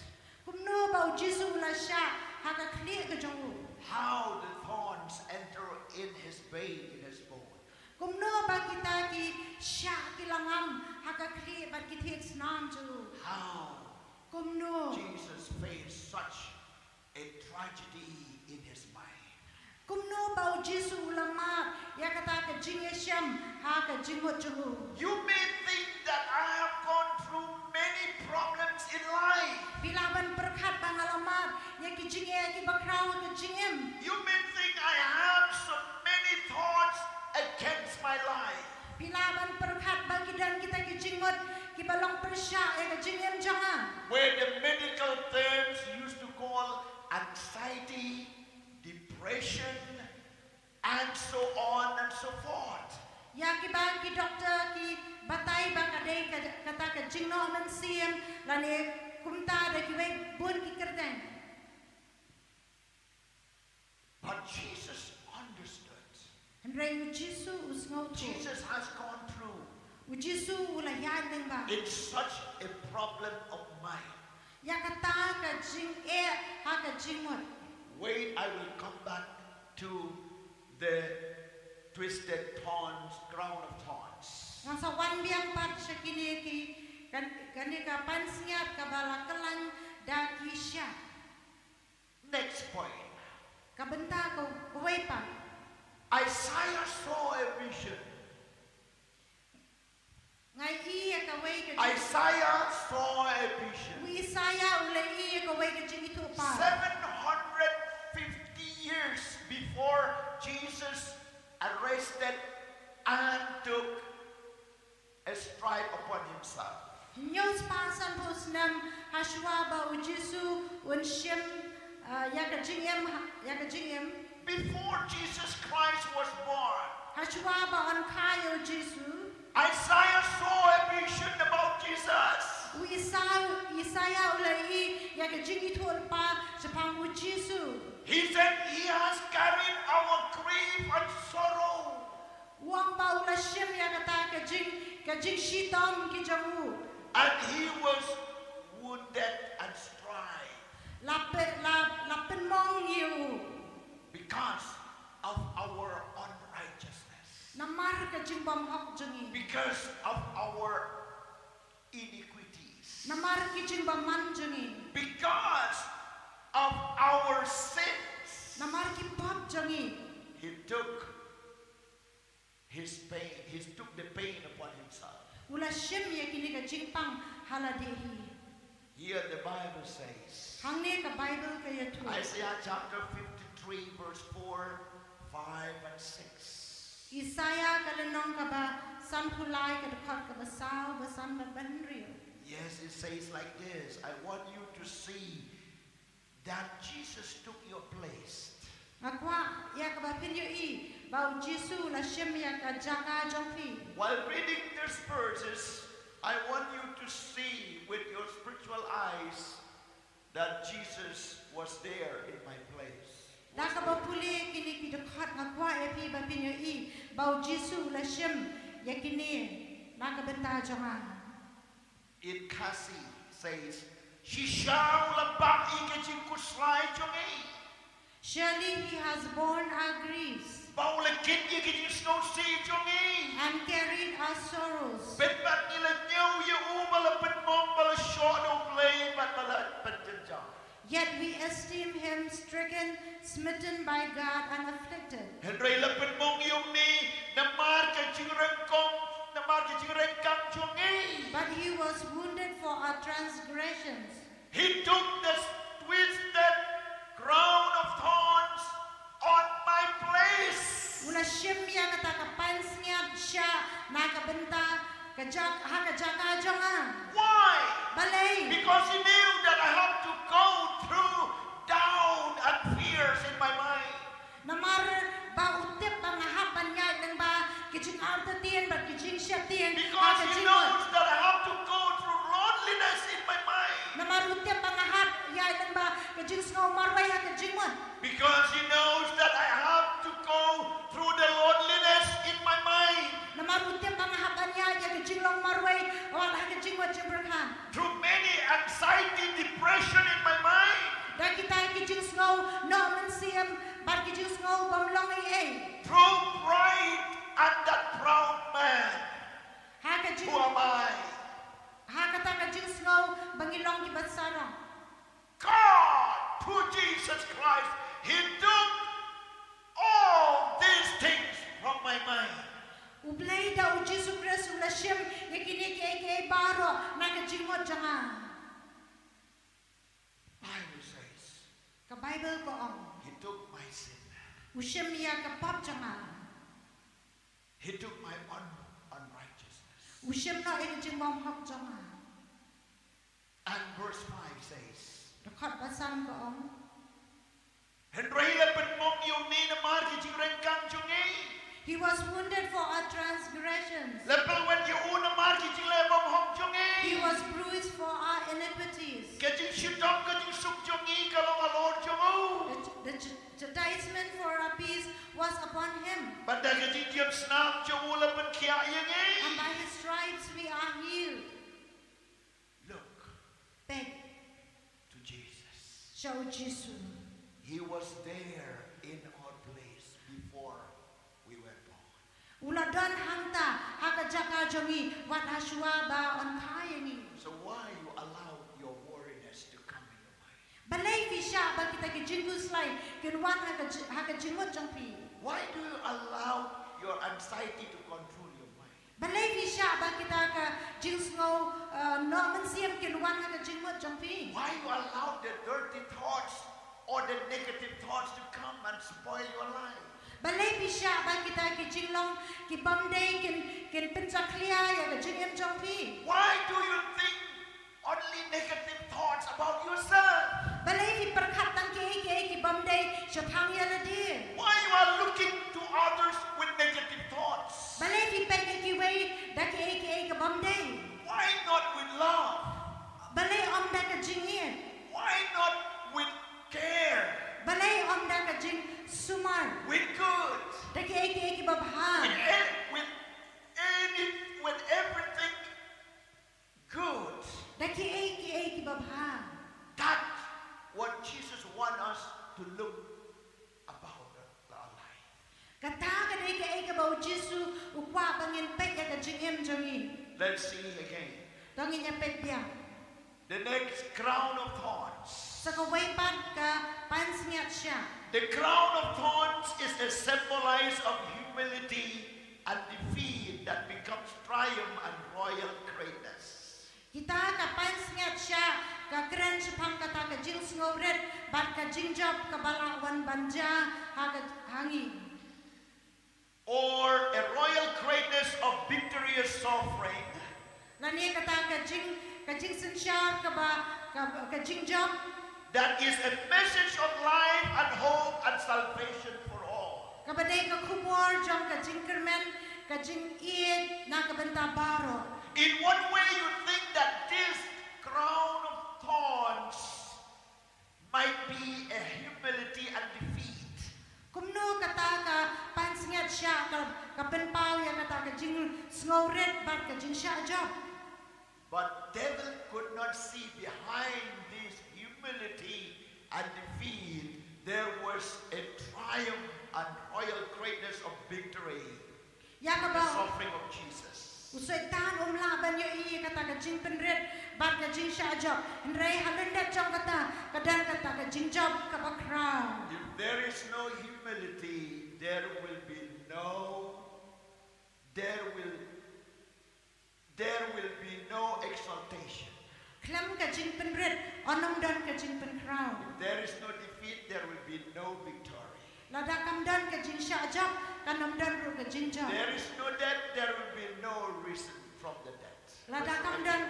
Speaker 4: Kumno ba Jesu la sya ha ka clear ka jongu.
Speaker 3: How the thorns enter in his vein, in his bone.
Speaker 4: Kumno ba kita ki sya ki langam haka kli bat ki thiet snam ju.
Speaker 3: How
Speaker 4: Kumno
Speaker 3: Jesus faced such a tragedy in his mind.
Speaker 4: kumno ba Jesu ulama ya kata ka jingesam haka jingot ju.
Speaker 3: You may think that I have gone through many problems in life.
Speaker 4: Bilaban perkhat bang alamat ya ki jinge ki bakrau ka jingem.
Speaker 3: You may think I have so many thoughts against my life.
Speaker 4: Bilaban perkhat bagi dan kita ki jingot ki balong persya ya ka jingem jangan.
Speaker 3: Where the medical terms used to call anxiety, depression, and so on and so forth.
Speaker 4: Ya ki bagi doktor ki batai ba kadai kata ka jingno man siem lane kumta da ki wei bun ki kerden.
Speaker 3: But Jesus understood.
Speaker 4: Henry Jesu usngau tu.
Speaker 3: Jesus has gone through
Speaker 4: Jesu ula yan deng ba.
Speaker 3: in such a problem of mind.
Speaker 4: Ya kata ka jing ha ka jingmot.
Speaker 3: Wait, I will come back to the twisted thorns, crown of thorns.
Speaker 4: Nang sa wan biang pat sa kini ki kani ka pansiat ka balakalan da kisya.
Speaker 3: Next point.
Speaker 4: Ka benta ko kuway pa.
Speaker 3: Isaiah saw a vision.
Speaker 4: Ngai iya ka way ka.
Speaker 3: Isaiah saw a vision.
Speaker 4: Isaya ula iya ka way ka jing itu pa.
Speaker 3: 750 years before arrested and took a stripe upon himself.
Speaker 4: News pasan pusnam Hashwa ba ujisu unshim yakajingem
Speaker 3: Before Jesus Christ was born,
Speaker 4: Hashwa ba on kayo Jisu
Speaker 3: Isaiah saw a vision about Jesus.
Speaker 4: Isaiah ulai yakajingi tolpa sepang ujisu.
Speaker 3: He said he has carried our grief and sorrow.
Speaker 4: Wang ba ulashim yakata kajing shitom kijamu.
Speaker 3: And he was wounded and stripped
Speaker 4: Lapen mong you.
Speaker 3: because of our unrighteousness,
Speaker 4: Namar kajing bam hok jengi.
Speaker 3: because of our iniquities,
Speaker 4: Namar kijing bam man jengi.
Speaker 3: because of our sins.
Speaker 4: Namar ki pop jengi.
Speaker 3: He took his pain, he took the pain upon himself.
Speaker 4: Ulashim yakini kajing pang haladehi.
Speaker 3: Here the Bible says,
Speaker 4: Hangne ka Bible kaya tu.
Speaker 3: Isaiah chapter 53 verse 4, 5 and 6.
Speaker 4: Isaiah kalenong ka ba sanpulay ka dekat ka basaw basan babanrio.
Speaker 3: Yes, it says like this. I want you to see that Jesus took your place.
Speaker 4: Ngakwa ya ka ba pinyo I bau Jisu lashim ya ka jaka jongpi.
Speaker 3: While reading these verses, I want you to see with your spiritual eyes that Jesus was there in my place.
Speaker 4: Da ka ba puli kini ki dekat ngakwa ya pi ba pinyo I bau Jisu lashim ya kini na ka benta jonga.
Speaker 3: In Kasi says, she shall abang ikajing kuslay jongi.
Speaker 4: Surely he has borne our griefs
Speaker 3: Baulakin ikajing snow si jongi.
Speaker 4: and carried our sorrows.
Speaker 3: Betbat nila nyaw ya balapit mong balasyono play bat balapit jang.
Speaker 4: Yet we esteem him stricken, smitten by God, and afflicted.
Speaker 3: Henry lapit mong yung ni namar kajing rengkong namar kajing rengkang jongi.
Speaker 4: But he was wounded for our transgressions.
Speaker 3: He took the twisted crown of thorns on my place.
Speaker 4: Ula shimya kata kapansnya siya nakabenta hakajaka jonga.
Speaker 3: Why?
Speaker 4: Balay.
Speaker 3: Because he knew that I have to go through down and fears in my mind.
Speaker 4: Namar ba utip ba ngahapan niya ng ba kijing arta tiyan ba kijing siya tiyan
Speaker 3: Because he knows that I have to go through loneliness in my mind.
Speaker 4: Namar utip ba ngahap ya ng ba kijing snow marway hakajing mon.
Speaker 3: Because he knows that I have to go through the loneliness in my mind.
Speaker 4: Namar utip ba ngahapan niya ya kijing long marway wala hakajing mon jemberkan.
Speaker 3: Through many anxiety, depression in my mind.
Speaker 4: Dan kita kijing snow no mensiem bar kijing snow bamlong ay.
Speaker 3: Through pride and that proud man.
Speaker 4: Hakajing
Speaker 3: Who am I?
Speaker 4: hakata kijing snow bangilong gibatsarong.
Speaker 3: God, through Jesus Christ, He took all these things from my mind.
Speaker 4: Ublay daw Jesus Christ ulashim yakini kay baro nakajing mo janga.
Speaker 3: Bible says
Speaker 4: Ka Bible ko ang
Speaker 3: He took my sin.
Speaker 4: ushim ya ka pop janga.
Speaker 3: He took my unrighteousness.
Speaker 4: Ushim na ikajing mom hok janga.
Speaker 3: And verse 5 says,
Speaker 4: Dekat basan ko ang
Speaker 3: Henry lepet mong yung ni na marki jing rengkang jungi.
Speaker 4: He was wounded for our transgressions.
Speaker 3: Lepel when you una marki jing lebong hong
Speaker 4: He
Speaker 3: jungi.
Speaker 4: was bruised for our iniquities.
Speaker 3: Kajing syudong kajing suk jungi kalong alor jungu.
Speaker 4: The chastisement for our peace was upon him,
Speaker 3: Banda kajing diam snap jungu lepet kia
Speaker 4: and
Speaker 3: yengi.
Speaker 4: by his stripes we are healed.
Speaker 3: Look
Speaker 4: Beg,
Speaker 3: to Jesus.
Speaker 4: show Jesus.
Speaker 3: He was there in our place before we were born.
Speaker 4: Uladon hangta hakajaka jongi wat hashwa ba on kayani.
Speaker 3: So why you allow your worriness to come in your mind?
Speaker 4: Balay fisha ba kita kijingus lay kinwan hakajingot jongpi.
Speaker 3: Why do you allow your anxiety to control your mind?
Speaker 4: Balay fisha ba kita ka jingsngo no mensiam kinwan hakajingot jongpi.
Speaker 3: Why you allow the dirty thoughts or the negative thoughts to come and spoil your life?
Speaker 4: Balai pisah ba kita ki jinglong ki bamdei kin pencaklia ya ke jingem jongpi.
Speaker 3: Why do you think only negative thoughts about yourself?
Speaker 4: Balai ki perkhatan ki bamdei syatang ya ladi.
Speaker 3: Why you are looking to others with negative thoughts?
Speaker 4: Balai ki pek ki wei da ki bamdei.
Speaker 3: Why not with love?
Speaker 4: Balai om da ke jingien.
Speaker 3: Why not with care?
Speaker 4: Balai om da ke jing sumar.
Speaker 3: With good?
Speaker 4: Da ki babhan.
Speaker 3: With everything good.
Speaker 4: Da ki babhan.
Speaker 3: That's what Jesus wants us to look about our life.
Speaker 4: Kata ka ke bau Jesu ukwa bangin pek ya ke jingem jongi.
Speaker 3: Let's see again.
Speaker 4: Dongin ya pek dia.
Speaker 3: The next crown of thorns.
Speaker 4: Sakawaipan ka pansingat siya.
Speaker 3: The crown of thorns is a symbolize of humility and defeat that becomes triumph and royal greatness.
Speaker 4: Kita ka pansingat siya ka keren sepang kata ka jing sngoret bat ka jing job ka balawan banja ha hangi.
Speaker 3: Or a royal greatness of victorious suffering.
Speaker 4: Lani kata ka jing sensyar ka jing job.
Speaker 3: That is a message of life and hope and salvation for all.
Speaker 4: Kabadai ka kubor jong ka jing kermen ka jing iet na ka benta baro.
Speaker 3: In one way you think that this crown of thorns might be a humility and defeat.
Speaker 4: Kumno kata ka pansingat siya ka penpau ya kata ka jing sngoret bat ka jing siya job.
Speaker 3: But devil could not see behind this humility and defeat. There was a triumph and royal greatness of victory.
Speaker 4: Ya ka
Speaker 3: The
Speaker 4: ba
Speaker 3: suffering of Jesus.
Speaker 4: usai tan laban yo i kata ka jing penret bat ka jing siya job. Nrai halendat jong kata kadan kata ka jing job ka bakra.
Speaker 3: If there is no humility, there will be no exaltation.
Speaker 4: Klam ka jing penret onom dan ka jing penkra.
Speaker 3: If there is no defeat, there will be no victory.
Speaker 4: Lada kam dan ka jing siya job kanom dan ru ka jing job.
Speaker 3: There is no death, there will be no risen from the dead.
Speaker 4: Lada kam dan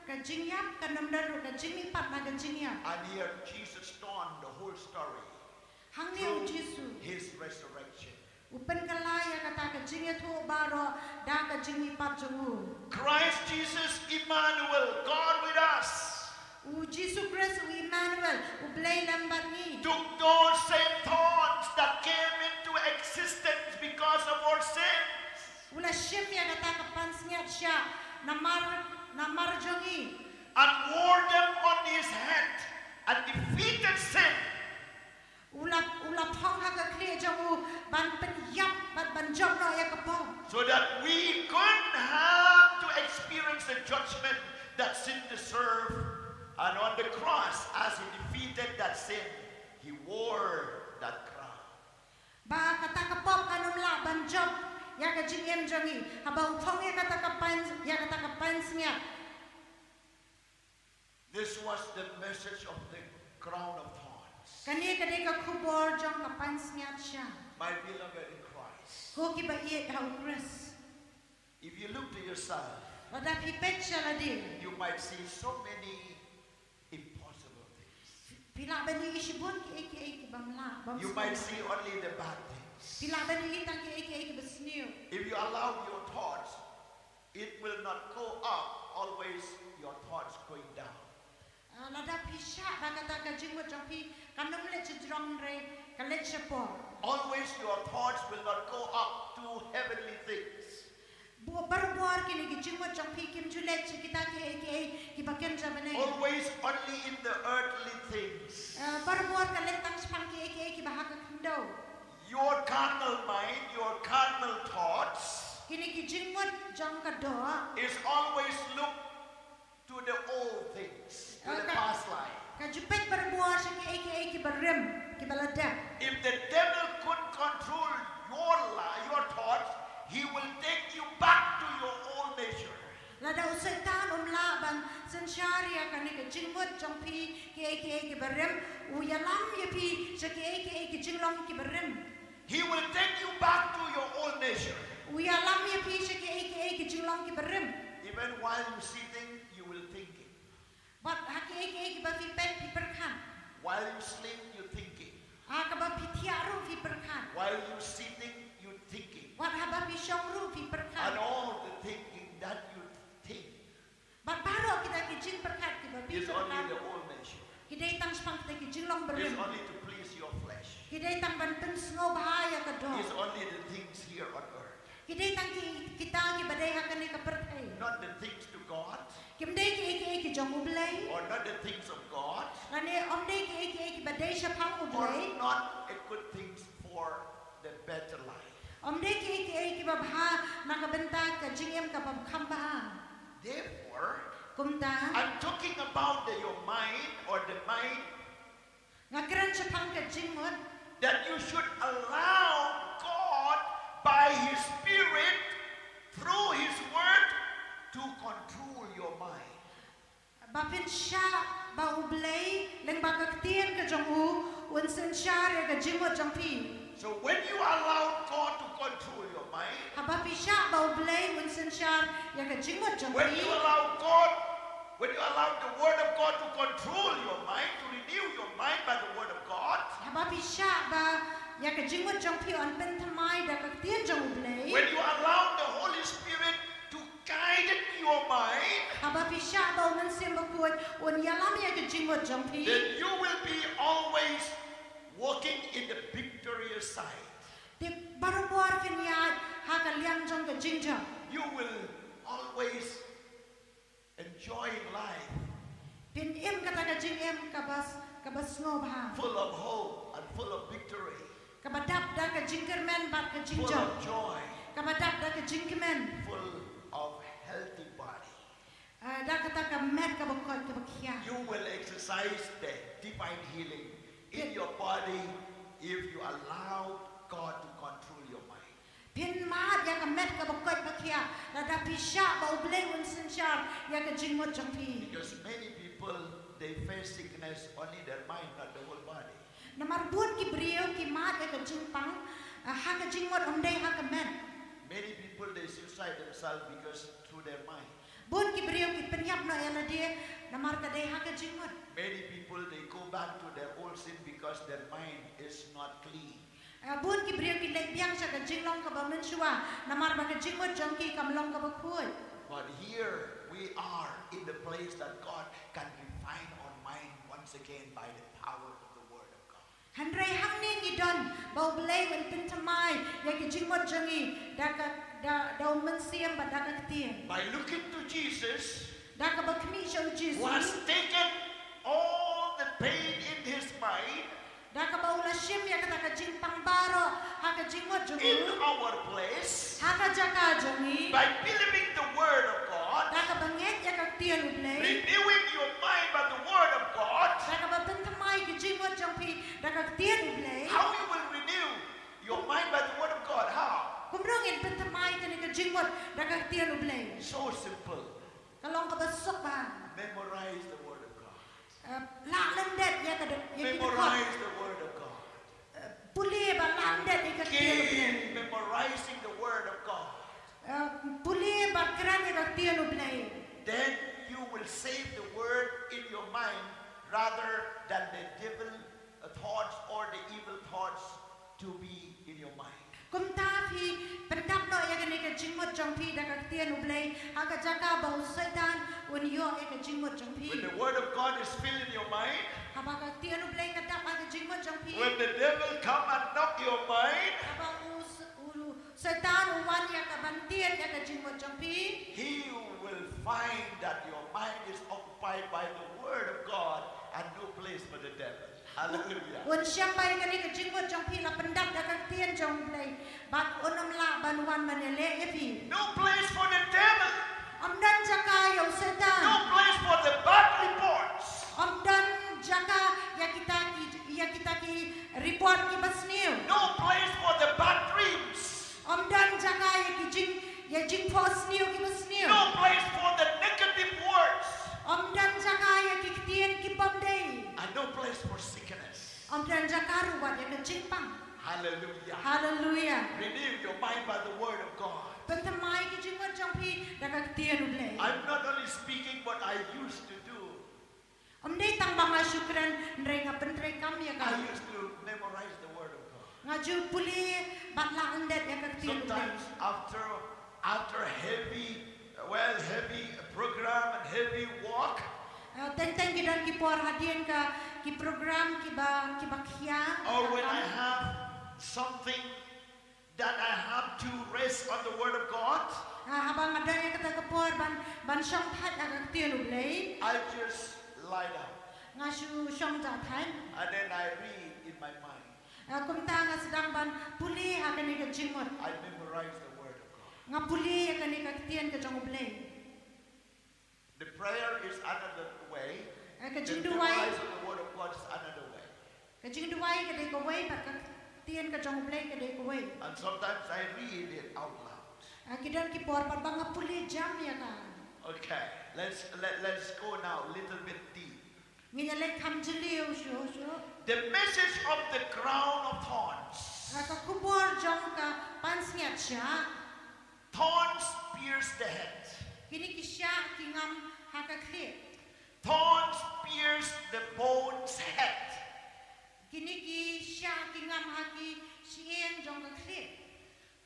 Speaker 4: ka jing yap kanom dan ru ka jing lipat na ka jing yap.
Speaker 3: And here Jesus told the whole story
Speaker 4: Hang
Speaker 3: through
Speaker 4: ni Jesu.
Speaker 3: his resurrection.
Speaker 4: Upen kalaya kata ka jing ya thu baro da ka jing lipat jongu.
Speaker 3: Christ Jesus, Emmanuel, God with us,
Speaker 4: U Jesu Christ u Emmanuel u blay lambat ni.
Speaker 3: took those same thorns that came into existence because of our sins.
Speaker 4: Ula shim ya kata ka pansngat siya namar jongi.
Speaker 3: And wore them on his head and defeated sin.
Speaker 4: Ula phong ha ka kle jongu ban pen yap ban job no ya ka pong.
Speaker 3: So that we couldn't have to experience the judgment that sin deserved. And on the cross, as he defeated that sin, he wore that crown.
Speaker 4: Ba kata ka pop kanom la ban job ya ka jingem jongi. Habang phong ya kata ka pansngat.
Speaker 3: This was the message of the crown of thorns.
Speaker 4: Kani kadai ka kubor jong ka pansngat siya.
Speaker 3: My beloved in Christ,
Speaker 4: Ko ki ba iet ha Chris.
Speaker 3: if you look to yourself,
Speaker 4: Lada pipet siya ladi.
Speaker 3: you might see so many impossible things.
Speaker 4: Pila ba ni isibon ki bamla.
Speaker 3: You might see only the bad things.
Speaker 4: Pila ba ni itang ki besniu.
Speaker 3: If you allow your thoughts, it will not go up, always your thoughts going down.
Speaker 4: Lada pisha ba kata ka jingwat jong pi kanom le chidrong re ka le chapo.
Speaker 3: Always your thoughts will not go up to heavenly things.
Speaker 4: Barbuar kini ki jingwat jong pi kim julet kita ki bakem jamane.
Speaker 3: Always only in the earthly things.
Speaker 4: Barbuar ka le tang spang ki bahaka kendo.
Speaker 3: Your carnal mind, your carnal thoughts
Speaker 4: Kini ki jingwat jong ka do.
Speaker 3: is always look to the old things, to the past life.
Speaker 4: Ka jupet barbuar sa ki barem ki balada.
Speaker 3: If the devil could control your thoughts, he will take you back to your old nature.
Speaker 4: Lada usaitan laban sensyaria kani ka jingwat jong pi ki barem u yalam ye pi sa ki jinglong ki barem.
Speaker 3: He will take you back to your old nature.
Speaker 4: Uya lam ya pi she ke julong ki berim.
Speaker 3: Even while you're sitting, you will thinking.
Speaker 4: Bat haki ba fi pet fi perkan.
Speaker 3: While you sleep, you're thinking.
Speaker 4: Ka ba fi tiaru fi perkan.
Speaker 3: While you're sitting, you're thinking.
Speaker 4: Wat ha ba fi shongru fi
Speaker 3: And
Speaker 4: perkan.
Speaker 3: all the thinking that you think
Speaker 4: Bat baro kita ki jing perkat ki ba fi
Speaker 3: is only the
Speaker 4: perkan.
Speaker 3: old nature.
Speaker 4: Kidai tang spang kita ki julong
Speaker 3: Is
Speaker 4: berim.
Speaker 3: only to please your flesh.
Speaker 4: Kidai tang ban pen sngo bahaya ka do.
Speaker 3: Is only the things here on earth.
Speaker 4: Kidai tang kita ki badai hakane ka pertai.
Speaker 3: Not the things to God,
Speaker 4: Kimdai ki jong ublay.
Speaker 3: or not the things of God,
Speaker 4: Lane omdai ki badai sha phang
Speaker 3: or
Speaker 4: ublay.
Speaker 3: not a good things for the better life.
Speaker 4: Omdai ki ba bha na ka benta ka jingem ka ba khamba.
Speaker 3: Therefore,
Speaker 4: Kumta
Speaker 3: I'm talking about your mind or the mind
Speaker 4: ngakran sha phang ka jingmot.
Speaker 3: that you should allow God by His Spirit through His Word to control your mind.
Speaker 4: Bapin sha ba ublay leng ba ka tien ka jong u un sen sha re ka jingmot jong pi.
Speaker 3: So when you allow God to control your mind,
Speaker 4: Habapi sha ba ublay un sen sha ya ka jingmot jong
Speaker 3: when
Speaker 4: pi.
Speaker 3: you allow God, when you allow the Word of God to control your mind, to renew your mind by the Word of God,
Speaker 4: Habapi sha ba ya ka jingmot jong pi on pen thamai da ka tien jong ublay.
Speaker 3: when you allow the Holy Spirit to guide your mind,
Speaker 4: Habapi sha ba un sen ba kuat un yalam ya ka jingmot jong pi.
Speaker 3: then you will be always walking in the victorious side.
Speaker 4: Di baru buar fin ya ha ka liang jong ka jingjong.
Speaker 3: You will always enjoying life,
Speaker 4: Pin im kata ka jing em ka bas ngo bha.
Speaker 3: full of hope and full of victory,
Speaker 4: Ka badap da ka jingkermen bat ka
Speaker 3: full
Speaker 4: jingjong.
Speaker 3: of joy,
Speaker 4: Ka badap da ka jingkemen.
Speaker 3: full of healthy body.
Speaker 4: Da kata ka met ka bakot ka bakya.
Speaker 3: You will exercise the divine healing in your body if you allow God to control your mind.
Speaker 4: Pin mat ya ka met ka bakot bakya. La da pisha ba ublay un sen sha ya ka jingmot jong pi.
Speaker 3: Because many people, they face sickness only their mind, not the whole body.
Speaker 4: Namar bun ki brio ki mat ya ka jingpang ha ka jingmot omdai ha ka met.
Speaker 3: Many people, they suicide themselves because through their mind.
Speaker 4: Bun ki brio ki penyap no ya la dia namar ka dai ha ka jingmot.
Speaker 3: Many people, they go back to their old sin because their mind is not clean.
Speaker 4: Bun ki brio ki lek biang sa ka jinglong ka ba menshua namar ba ka jingmot jong ki kam long ka ba kuat.
Speaker 3: But here we are in the place that God can refine our mind once again by the power of the Word of God.
Speaker 4: Handrai hang ni ni don ba ublay un pin thamai ya ki jingmot jongi da ka da men siam ba da ka tien.
Speaker 3: By looking to Jesus,
Speaker 4: Da ka ba kmi show
Speaker 3: who
Speaker 4: Jesus.
Speaker 3: has taken all the pain in his mind
Speaker 4: Da ka ba ula shim ya ka jingpang baro ha ka jingmot
Speaker 3: in
Speaker 4: jongi.
Speaker 3: our place,
Speaker 4: Ha ka jaka jongi.
Speaker 3: by believing the Word of God,
Speaker 4: Da ka ba nget ya ka tien ublay.
Speaker 3: renewing your mind by the Word of God.
Speaker 4: Da ka ba pin thamai ki jingmot jong pi da ka tien ublay.
Speaker 3: How you will renew your mind by the Word of God? How?
Speaker 4: Kumrong in pin thamai ka ni ka jingmot da ka tien ublay.
Speaker 3: So simple.
Speaker 4: Kalong ka ba sok ba.
Speaker 3: Memorize the Word of God.
Speaker 4: La landet ya ka ya ki
Speaker 3: Memorize the Word of God.
Speaker 4: Puli ba landet ya ka tien ublay.
Speaker 3: Keep memorizing the Word of God.
Speaker 4: Puli ba kran ya ka tien ublay.
Speaker 3: Then you will save the Word in your mind rather than the devil thoughts or the evil thoughts to be in your mind.
Speaker 4: Kum ta phi pendap no ya ka ni ka jingmot jong pi da ka tien ublay. Ha ka jaka ba usaitan un yo ya ka jingmot jong pi.
Speaker 3: When the Word of God is filled in your mind,
Speaker 4: Ha ba ka tien ublay ka dap ha ka jingmot jong pi.
Speaker 3: when the devil come and knock your mind,
Speaker 4: Ha ba setan uwan ya ka bantien ya ka jingmot jong pi.
Speaker 3: he will find that your mind is occupied by the Word of God and no place for the devil. Hallelujah.
Speaker 4: Un siam bai ka ni ka jingmot jong pi la pendap da ka tien jong ublay. Bat unam la ban wan manele ya pi.
Speaker 3: No place for the devil.
Speaker 4: Amdan jaka yo
Speaker 3: No
Speaker 4: setan.
Speaker 3: place for the bad reports.
Speaker 4: Amdan jaka ya kita ki report ki basniu.
Speaker 3: No place for the bad dreams.
Speaker 4: Amdan jaka ya jing false new ki basniu.
Speaker 3: No place for the negative words.
Speaker 4: Amdan jaka ya ki tien ki pamdei.
Speaker 3: And no place for sickness.
Speaker 4: Amdan jaka ruwa ya ka jingpang.
Speaker 3: Hallelujah.
Speaker 4: Hallelujah.
Speaker 3: Renew your mind by the word of God.
Speaker 4: Pentamai ki jingwat jampi daga tian ublay.
Speaker 3: I'm not only speaking what I used to do.
Speaker 4: Day tang banga syukran nrenga pentre kam ya
Speaker 3: I
Speaker 4: ka.
Speaker 3: used to memorize the word of God.
Speaker 4: Ngaju puli batla andet ya ka tian ublay.
Speaker 3: Sometimes after heavy program and heavy walk,
Speaker 4: Tentang kita kipor hadian ka ki program ki bakia.
Speaker 3: or when I have something that I have to rest on the word of God,
Speaker 4: Habang ada yang kata kepor ban syong that agak tian ublay.
Speaker 3: I just lie down
Speaker 4: Ngasu syong jatan.
Speaker 3: and then I read in my mind.
Speaker 4: Kumta nga sedang ban puli akan ika jingwat.
Speaker 3: I memorize the word of God.
Speaker 4: Nga puli akan ika tian ka jong ublay.
Speaker 3: The prayer is another way. The
Speaker 4: Kajing duway.
Speaker 3: memorizing the word of God is another way.
Speaker 4: Kajing duway kadai ka way pat ka tian ka jong ublay kadai ka way.
Speaker 3: And sometimes I read it out loud.
Speaker 4: Kidan kipor pat bang nga puli jam ya ka.
Speaker 3: Okay, let's go now a little bit deep.
Speaker 4: Nginyalay kam jeliu syo.
Speaker 3: The message of the crown of thorns.
Speaker 4: Ka kubor jong ka pansnyat siya.
Speaker 3: Thorns pierce the head.
Speaker 4: Kini kisya kingam haka kli.
Speaker 3: Thorns pierce the bone's head.
Speaker 4: Kini kisya kingam haki sieng jong ka kli.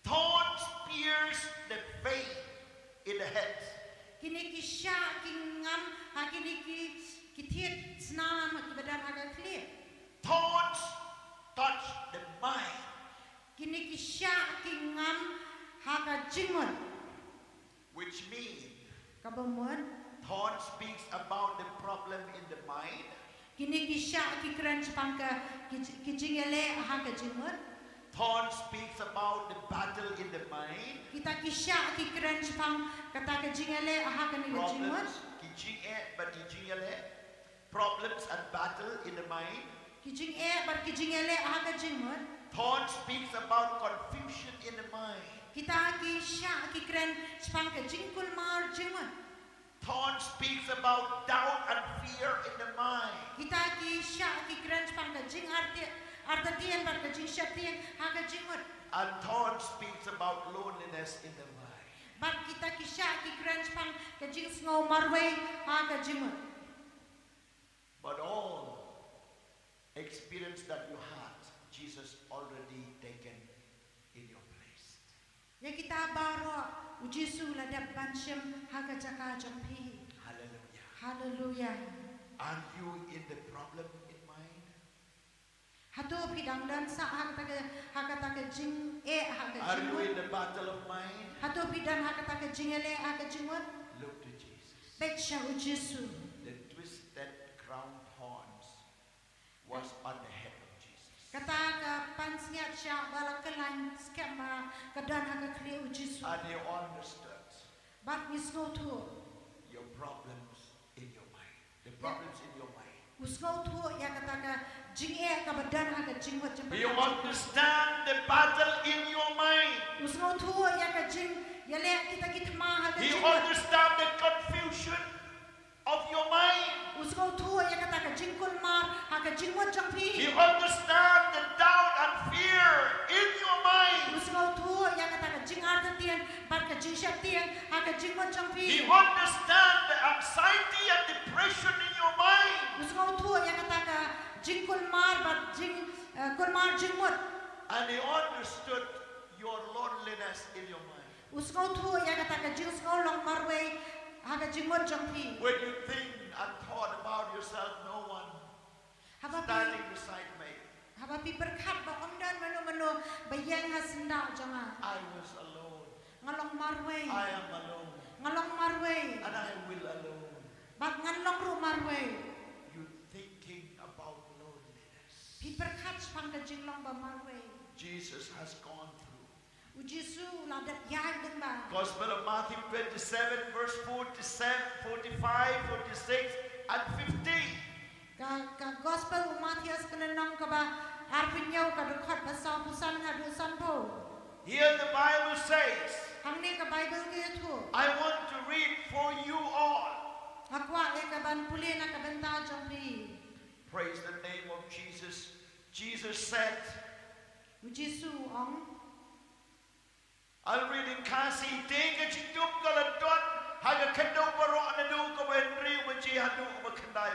Speaker 3: Thorns pierce the vein in the head.
Speaker 4: Kini kisya kingam haki kitiet snam haki badan haka kli.
Speaker 3: Thorns touch the mind.
Speaker 4: Kini kisya kingam haka jingon.
Speaker 3: Which means
Speaker 4: Kabamuan.
Speaker 3: thorn speaks about the problem in the mind.
Speaker 4: Kini kisya kikran sepangka kijingele haka jingon.
Speaker 3: Thorn speaks about the battle in the mind.
Speaker 4: Kita kisya kikran sepang kata kijingele haka ni jingon.
Speaker 3: Problems and battle in the mind.
Speaker 4: Kijingele haka jingon.
Speaker 3: Thorn speaks about confusion in the mind.
Speaker 4: Kita kisya kikran sepangka jingkul mar jingon.
Speaker 3: Thorn speaks about doubt and fear in the mind.
Speaker 4: Kita kisya kikran sepangka jing artatian barka jing syatian haka jingon.
Speaker 3: And thorn speaks about loneliness in the mind.
Speaker 4: Bat kita kisya kikran sepang ka jing sngo marway haka jingon.
Speaker 3: But all experience that you had, Jesus already taken in your place.
Speaker 4: Ya kita baro ujisu ladap bansyam haka jaka jampi.
Speaker 3: Hallelujah.
Speaker 4: Hallelujah.
Speaker 3: Are you in the problem in mind?
Speaker 4: Hato pidang dan sa haka taka jing haka
Speaker 3: Are you in
Speaker 4: jingon.
Speaker 3: the battle of mind?
Speaker 4: Hato pidang haka taka jingele haka jingon.
Speaker 3: Look to Jesus.
Speaker 4: Beksha ujisu.
Speaker 3: The twisted crown thorns was on the head of Jesus.
Speaker 4: Kata ka pansnya sya bala kelan skema kadan haka kli ujisu.
Speaker 3: And you understood
Speaker 4: Bat misgo tu.
Speaker 3: your problems in your mind. The problems in your mind.
Speaker 4: Usgo tu ya kata ka jing ka badan haka jingot
Speaker 3: You
Speaker 4: jempat.
Speaker 3: understand the battle in your mind.
Speaker 4: Usgo tu ya ka jing yale kita kitma haka
Speaker 3: You
Speaker 4: jingot.
Speaker 3: understand the confusion of your mind.
Speaker 4: Usgo tu ya kata ka jingkul mar haka jingot jampi.
Speaker 3: You understand the doubt and fear in your mind.
Speaker 4: Usgo tu ya kata ka jing artatian barka jing syatian haka jingot jampi.
Speaker 3: You understand the anxiety and depression in your mind.
Speaker 4: Usgo tu ya kata ka jingkul mar bat jing kulmar jingot.
Speaker 3: And you understood your loneliness in your mind.
Speaker 4: Usgo tu ya kata ka jing long marway haka jingot jampi.
Speaker 3: When you think and thought about yourself, no one standing beside me.
Speaker 4: Habapi berkat ba omdan mano bayang hasenda janga.
Speaker 3: I was alone.
Speaker 4: Ngalong marway.
Speaker 3: I am alone.
Speaker 4: Ngalong marway.
Speaker 3: And I will alone.
Speaker 4: Bat ngalong ru marway.
Speaker 3: You thinking about loneliness.
Speaker 4: Pi berkat pangka jinglong ba marway.
Speaker 3: Jesus has gone through.
Speaker 4: Ujisu ladat yag deng ba.
Speaker 3: Gospel of Matthew 27, verse 47, 45, 46, and 50.
Speaker 4: Ka gospel Matias kenenang ka ba arpinyau ka dekat pasal pusan hadu sanpo.
Speaker 3: Here the Bible says,
Speaker 4: Hang ni ka Bible ke tu.
Speaker 3: I want to read for you all.
Speaker 4: Akwa ka ban puli na ka benta jampi.
Speaker 3: Praise the name of Jesus. Jesus said,
Speaker 4: Ujisu ong.
Speaker 3: I'll read in Kasi, Dega Chitum Galadon, Haga Kendo Baro and a Duke of Henry, which he had no Makandai.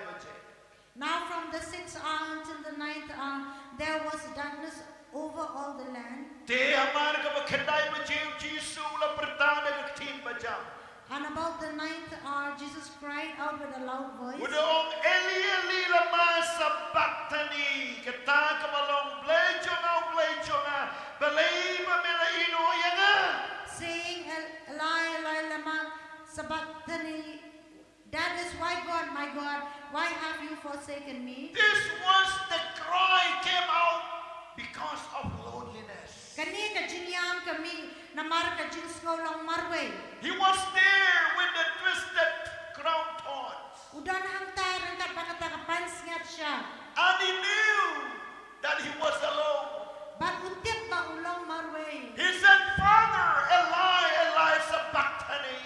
Speaker 4: Now from the 6th hour until the 9th hour, there was darkness over all the land. And about the 9th hour, Jesus cried out with a loud voice, saying, Eli, Eli, lama sabachthani. That is why, God, my God, why have you forsaken me?
Speaker 3: This was the cry came out because of loneliness.
Speaker 4: Kani ka jinyam kami namar ka jinsgo long marwe.
Speaker 3: He was there with the twisted crown thorns.
Speaker 4: Udan hangta rangkat bakata kapans ngat siya.
Speaker 3: And he knew that he was alone.
Speaker 4: But utip ba ulong marwe.
Speaker 3: He said, Father, Eli, Eli, sabachthani.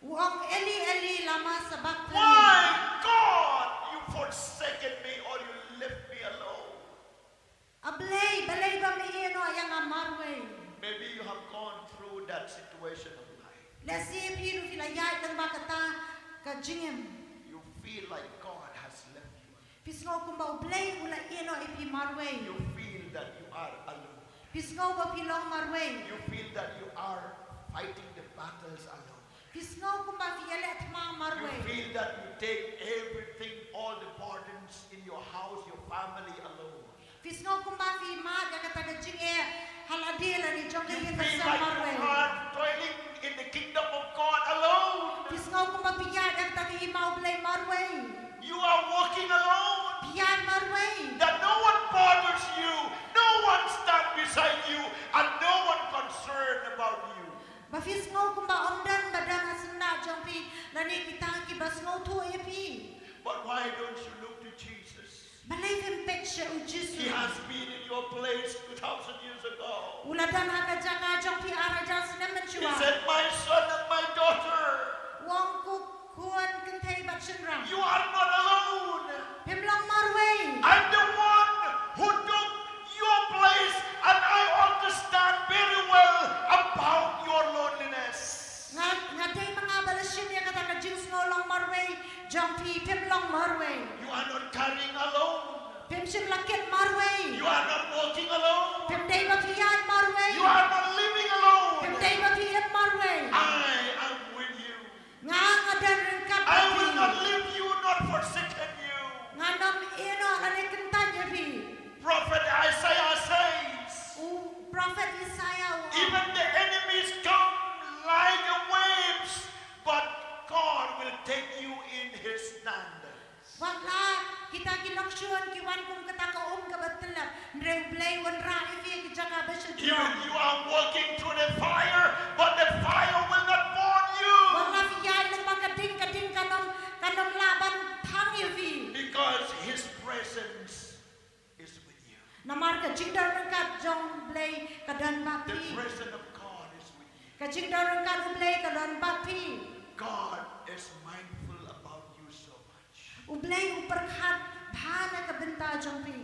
Speaker 4: Uong Eli, Eli, lama sabachthani.
Speaker 3: Why, God, you forsaken me or you left me alone?
Speaker 4: Ablay, balay ba mi ino yang amarwe.
Speaker 3: Maybe you have gone through that situation of life.
Speaker 4: Let's see if you feel like dan bakata ka jingem.
Speaker 3: You feel like God has left you.
Speaker 4: Pisngo kumba ublay ula ino ipi marwe.
Speaker 3: You feel that you are alone.
Speaker 4: Pisngo ba pilong marwe.
Speaker 3: You feel that you are fighting the battles alone.
Speaker 4: Pisngo kumba fiale at mga
Speaker 3: You
Speaker 4: marwe.
Speaker 3: feel that you take everything, all the burdens in your house, your family alone.
Speaker 4: Pisngo kumba fi ma ya kata ka jinge haladila ni jong
Speaker 3: You
Speaker 4: yin
Speaker 3: feel
Speaker 4: sa
Speaker 3: like
Speaker 4: marwe.
Speaker 3: you are toiling in the kingdom of God alone.
Speaker 4: Pisngo kumba piyad ang taki imaw blay marwe.
Speaker 3: You are walking alone.
Speaker 4: Piyad marwe.
Speaker 3: That no one bothers you, no one stands beside you, and no one concerned about you.
Speaker 4: Bafisngo kumba omdan badang asna jong pi lani kita ki basngo tu epi.
Speaker 3: But why don't you look to Jesus?
Speaker 4: Balay him picture
Speaker 3: He
Speaker 4: ujisu.
Speaker 3: has been in your place 2,000 years ago.
Speaker 4: Uladan haka jaka jong pi araja sinaman
Speaker 3: He
Speaker 4: chua.
Speaker 3: said, my son and my daughter,
Speaker 4: Wong kuk kuan kentay bat shinram.
Speaker 3: you are not alone.
Speaker 4: Himlong marwe.
Speaker 3: I'm the one who took your place, and I understand very well about your loneliness.
Speaker 4: Ngaday mga balasyon ya kata ka jings ngolong marwe. Jong pi himlong marwe.
Speaker 3: You are not carrying alone.
Speaker 4: Him sim lakit marwe.
Speaker 3: You are not walking alone.
Speaker 4: Him day ba piyad marwe.
Speaker 3: You are not living alone.
Speaker 4: Him day ba piyad marwe.
Speaker 3: I am with you.
Speaker 4: Nga ngadan ringkat
Speaker 3: I
Speaker 4: ba
Speaker 3: will
Speaker 4: pi.
Speaker 3: not leave you nor forsaken you.
Speaker 4: Nga nam ino lani kentay ya pi.
Speaker 3: Prophet Isaiah says,
Speaker 4: Prophet Isaiah.
Speaker 3: even the enemies come like waves, but God will take you in his stand.
Speaker 4: Wala kita kinaksyon kiwan kung katakaom ka batelap. Ndre blay wan ra ifi kijaka ba siya
Speaker 3: Even
Speaker 4: jom.
Speaker 3: you are walking through the fire, but the fire will not burn you.
Speaker 4: Wala fiyay lang kading kanom laban thang ifi.
Speaker 3: Because his presence is with you.
Speaker 4: Namar ka jingdar ka jong blay kadan
Speaker 3: The
Speaker 4: bapi.
Speaker 3: presence of God is with you.
Speaker 4: Ka jingdar ka blay kadan bapi.
Speaker 3: God is mindful about you so much.
Speaker 4: Ublay uperkhat bhana ka benta jong pi.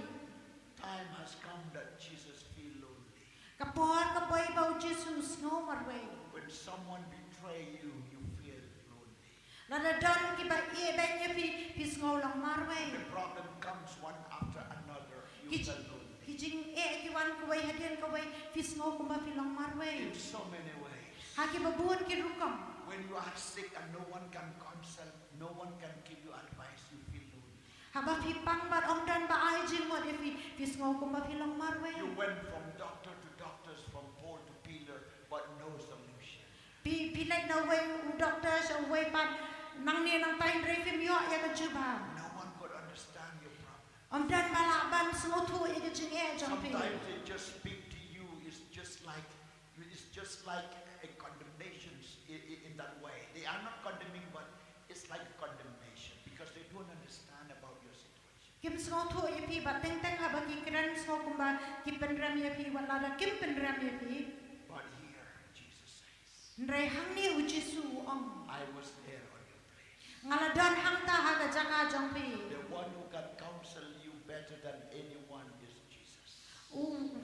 Speaker 3: Time has come that Jesus feel lonely.
Speaker 4: Kapor kapoy ba Jesus no marway.
Speaker 3: When someone betray you, you feel lonely.
Speaker 4: Ladadan ki ba iye ben ifi pis ngolang marway.
Speaker 3: The problem comes one after another. You feel lonely.
Speaker 4: Kijing kiwan kaway hadian kaway pis ngo kumba pilong marway.
Speaker 3: In so many ways.
Speaker 4: Haki babuan ki rukam.
Speaker 3: When you are sick and no one can counsel, no one can give you advice, you feel lonely.
Speaker 4: Haba pipang bat omdan ba ay jing mo ifi pis ngo kumba pilong marway.
Speaker 3: You went from doctor to doctors, from pole to pillar, but no solution.
Speaker 4: Pilay na way u doctor sa way pat nang ni nang tayo drefim yo ya ka juba.
Speaker 3: No one could understand your problem.
Speaker 4: Omdan balaban smotu ya ka jing jong pi.
Speaker 3: Sometimes they just speak to you. It's just like a condemnation in that way. They are not condemning, but it's like condemnation because they don't understand about your situation.
Speaker 4: Kim smotu ya pi bat teng haba ki kran smo kumba ki penram ya pi wala da kim penram ya pi.
Speaker 3: But here, Jesus says,
Speaker 4: Ndre hang ni ujisu ong.
Speaker 3: I was there on your place.
Speaker 4: Ngaladan hang ta haga jaka jong pi.
Speaker 3: The one who can counsel you better than anyone is Jesus.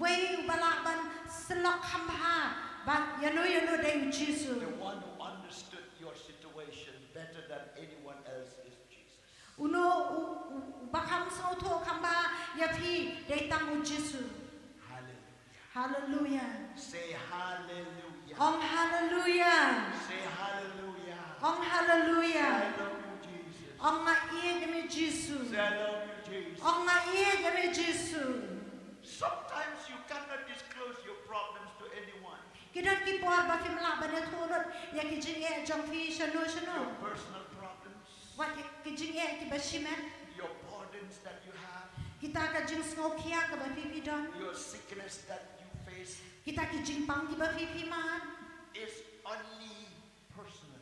Speaker 4: way ubala ban selok hamba ban yano dei Jesus.
Speaker 3: The one who understood your situation better than anyone else is Jesus.
Speaker 4: Uno bakam sau tho hamba ya phi dei tang Jesus.
Speaker 3: Hallelujah.
Speaker 4: Hallelujah.
Speaker 3: Say hallelujah.
Speaker 4: Ong hallelujah.
Speaker 3: Say hallelujah.
Speaker 4: Ong hallelujah.
Speaker 3: I love you, Jesus.
Speaker 4: Ong nga iye kami Jesus.
Speaker 3: Say I love you, Jesus.
Speaker 4: Ong nga iye kami Jesus.
Speaker 3: Sometimes you cannot disclose your problems to anyone.
Speaker 4: Kidan ki por ba fi mala ba ne thulot ya ki jing e jong fi shano
Speaker 3: Your personal problems,
Speaker 4: wat ki jing e ki ba shimen
Speaker 3: your burdens that you have,
Speaker 4: kita ka jing sngo khia ka ba fi pi don
Speaker 3: your sickness that you face
Speaker 4: kita ki jing pang ki ba fi man
Speaker 3: is only personal.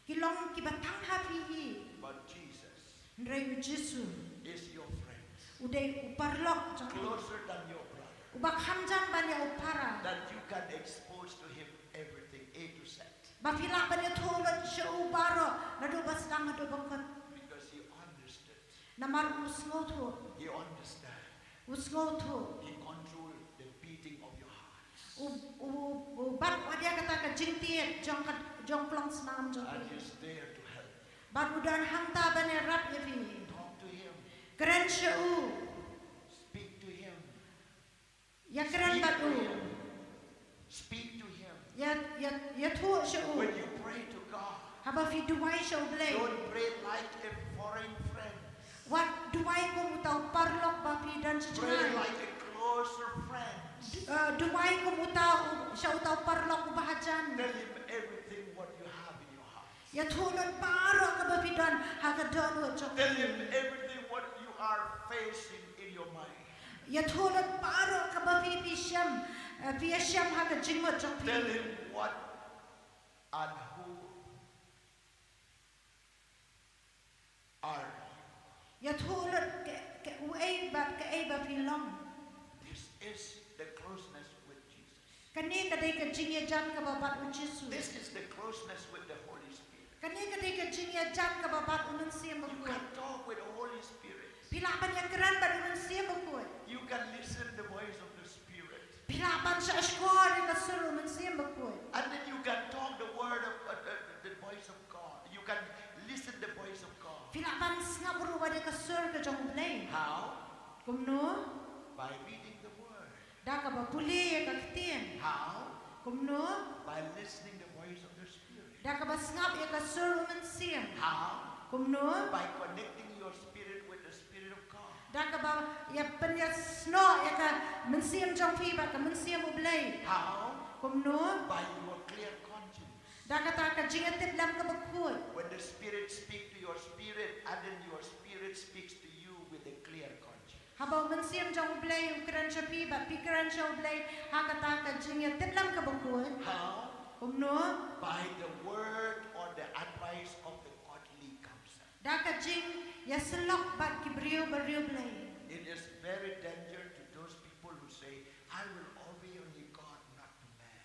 Speaker 4: ki long ki ba tang ha fi hi
Speaker 3: But Jesus
Speaker 4: ndrei Jesus
Speaker 3: is your friend,
Speaker 4: udai uparlok jong
Speaker 3: closer than your brother,
Speaker 4: ubak hamjang ban ya upara
Speaker 3: that you can expose to him everything A to Z,
Speaker 4: ba fi la ba ne thulot shu baro na do bas dang do bakot
Speaker 3: because he understood.
Speaker 4: na mar usngo thu
Speaker 3: He understand.
Speaker 4: usngo thu
Speaker 3: He control the beating of your heart,
Speaker 4: u bat wadia kata ka jing tiet jong plong snam jong
Speaker 3: and he's there to help.
Speaker 4: bat udan hamta ba ne rap ya fi
Speaker 3: Talk to him,
Speaker 4: keren shu
Speaker 3: speak to him,
Speaker 4: ya keren bat u
Speaker 3: speak to him.
Speaker 4: ya thu shu
Speaker 3: When you pray to God,
Speaker 4: haba fi duwai shu blai
Speaker 3: don't pray like a foreign friend.
Speaker 4: wat duwai ko utau parlok ba fi dan
Speaker 3: Pray
Speaker 4: sejai
Speaker 3: like a closer friend.
Speaker 4: duwai ko utau shu utau parlok bahajan
Speaker 3: Tell him everything what you have in your heart.
Speaker 4: ya thu non paro ka ba fi dan ha ka don wo jong
Speaker 3: Tell him everything what you are facing in your mind.
Speaker 4: ya thu non paro ka ba fi sham ha ka jing wo jong
Speaker 3: Tell
Speaker 4: fi
Speaker 3: him what and who are you.
Speaker 4: ya thu non ke uai ba ka ai ba fi long
Speaker 3: This is the closeness with Jesus.
Speaker 4: kani ka dai ka jing ya jan ka ba bat u Jesus
Speaker 3: This is the closeness with the Holy Spirit.
Speaker 4: kani ka dai ka jing ya jan ka ba bat u nan siam ba
Speaker 3: You
Speaker 4: ko
Speaker 3: can talk with the Holy Spirit.
Speaker 4: pila ban ya keran ba u nan siam ba ko
Speaker 3: You can listen the voice of the Spirit.
Speaker 4: pila ban sa skor ka suru man siam ba ko
Speaker 3: And then you can talk the word of the voice of God. You can listen the voice of God.
Speaker 4: pila ban ngabru wa de ka sur ka jong blai
Speaker 3: How?
Speaker 4: kumno
Speaker 3: By reading the word.
Speaker 4: da ka ba puli ya ka ktien
Speaker 3: How?
Speaker 4: kumno
Speaker 3: By listening the voice of the Spirit.
Speaker 4: da ka ba ngap ya ka suru man siam
Speaker 3: How?
Speaker 4: kumno
Speaker 3: By connecting your spirit with the Spirit of God.
Speaker 4: da ka ba ya pen ya sno ya ka man siam jong phi ba ka man siam u blai
Speaker 3: How?
Speaker 4: kumno
Speaker 3: By your clear conscience.
Speaker 4: da ka ta ka jing tip lam ka ba ko
Speaker 3: When the Spirit speaks to your spirit, and then your spirit speaks to you with a clear conscience.
Speaker 4: Habang man siyam jong blay ukran siya pi ba pikran siya blay hakata ka jingya tiplam ka bangkuan
Speaker 3: How?
Speaker 4: kumno
Speaker 3: By the word or the advice of the godly counsel.
Speaker 4: da ka jing ya selok ba kibriyo bariyo blay
Speaker 3: It is very dangerous to those people who say, I will obey only God, not to man.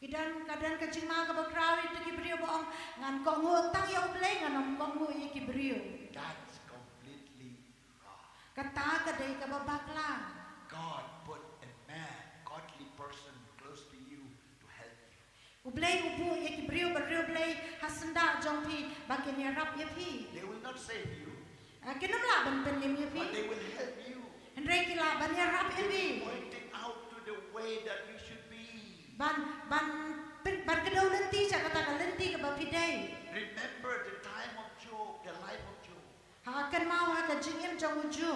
Speaker 4: idan kadan ka jing ma ka ba krawi to kibriyo boong ngan ko ngo tang ya blay ngan ko ngo ya kibriyo
Speaker 3: That's completely wrong.
Speaker 4: kata ka day ka ba bakla
Speaker 3: God put a man, godly person close to you to help you.
Speaker 4: ublay ubu ya kibriyo bariyo blay hasanda jong pi ba kenya rap ya pi
Speaker 3: They will not save you,
Speaker 4: kinamla ban pen ya pi
Speaker 3: but they will help you.
Speaker 4: Henry kila ban ya rap ya pi
Speaker 3: Pointing out to the way that you should be.
Speaker 4: ban kedaw lenti sa kata ka lenti ka ba piday
Speaker 3: Remember the time of Job, the life of Job.
Speaker 4: ha kan mau ha ka jingim jong uju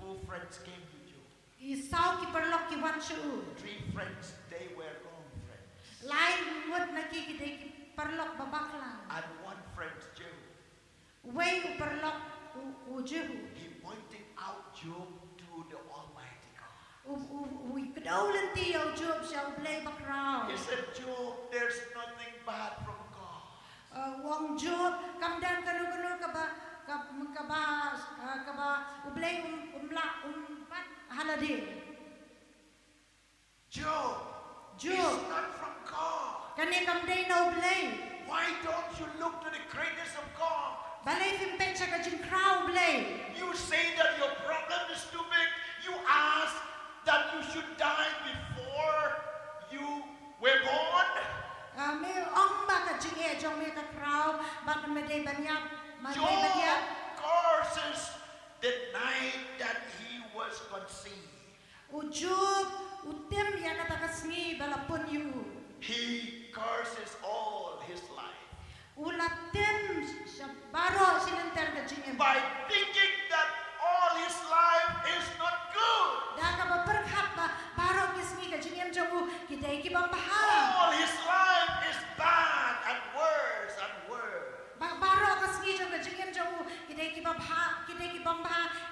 Speaker 3: 4 friends came to Job.
Speaker 4: isaw ki perlok ki wan shu
Speaker 3: 3 friends, they were wrong friends.
Speaker 4: lain ngot na ki kidai ki perlok babakla
Speaker 3: And 1 friend, Job,
Speaker 4: way u perlok uju
Speaker 3: he pointing out Job to the Almighty God.
Speaker 4: u kedaw lenti ya uju sa blay bakraw
Speaker 3: He said, Job, there's nothing bad from God.
Speaker 4: wong job kamdan kanu ka ba ublay pat haladi
Speaker 3: Job,
Speaker 4: Job.
Speaker 3: it's not from God.
Speaker 4: kani kamday na ublay
Speaker 3: Why don't you look to the greatness of God?
Speaker 4: balay pimpet sa ka jing kraw blay
Speaker 3: You say that your problem is too big. You ask that you should die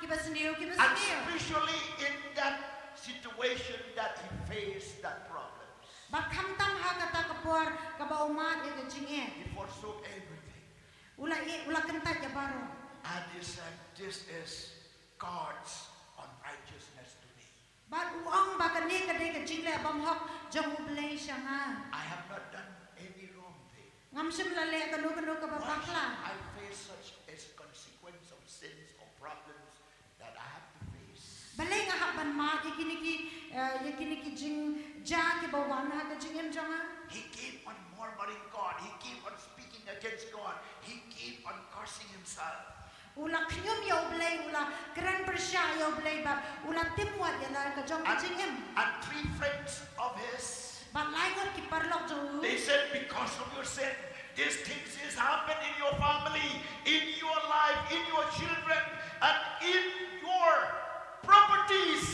Speaker 4: kita sendiri.
Speaker 3: And especially in that situation that he faced that problem.
Speaker 4: Bat kam tam ha kata kapor kabaumat ya kejinge.
Speaker 3: He forsook everything.
Speaker 4: Ula kentat ya baro.
Speaker 3: And he said, this is God's unrighteousness to me.
Speaker 4: Bat uang bakani kadai kejingle bamhok jong ublay siya nga.
Speaker 3: I have not done any wrong thing.
Speaker 4: Ngam simlale kanu
Speaker 3: Why should
Speaker 4: kababakla.
Speaker 3: I face such a consequence of sins or problems that I have to face?
Speaker 4: Balay nga haban ma yakiniki jing ja ki bawan ha kejingem jonga.
Speaker 3: He keep on murmuring God. He keep on speaking against God. He keep on cursing himself.
Speaker 4: Ula knyum ya ublay ula kran persya ya ublay bab ula timwat ya la kajong kejingem.
Speaker 3: And three friends of his,
Speaker 4: Bat laingot ki parlok jong.
Speaker 3: they said, because of your sin, these things has happened in your family, in your life, in your children, and in your properties.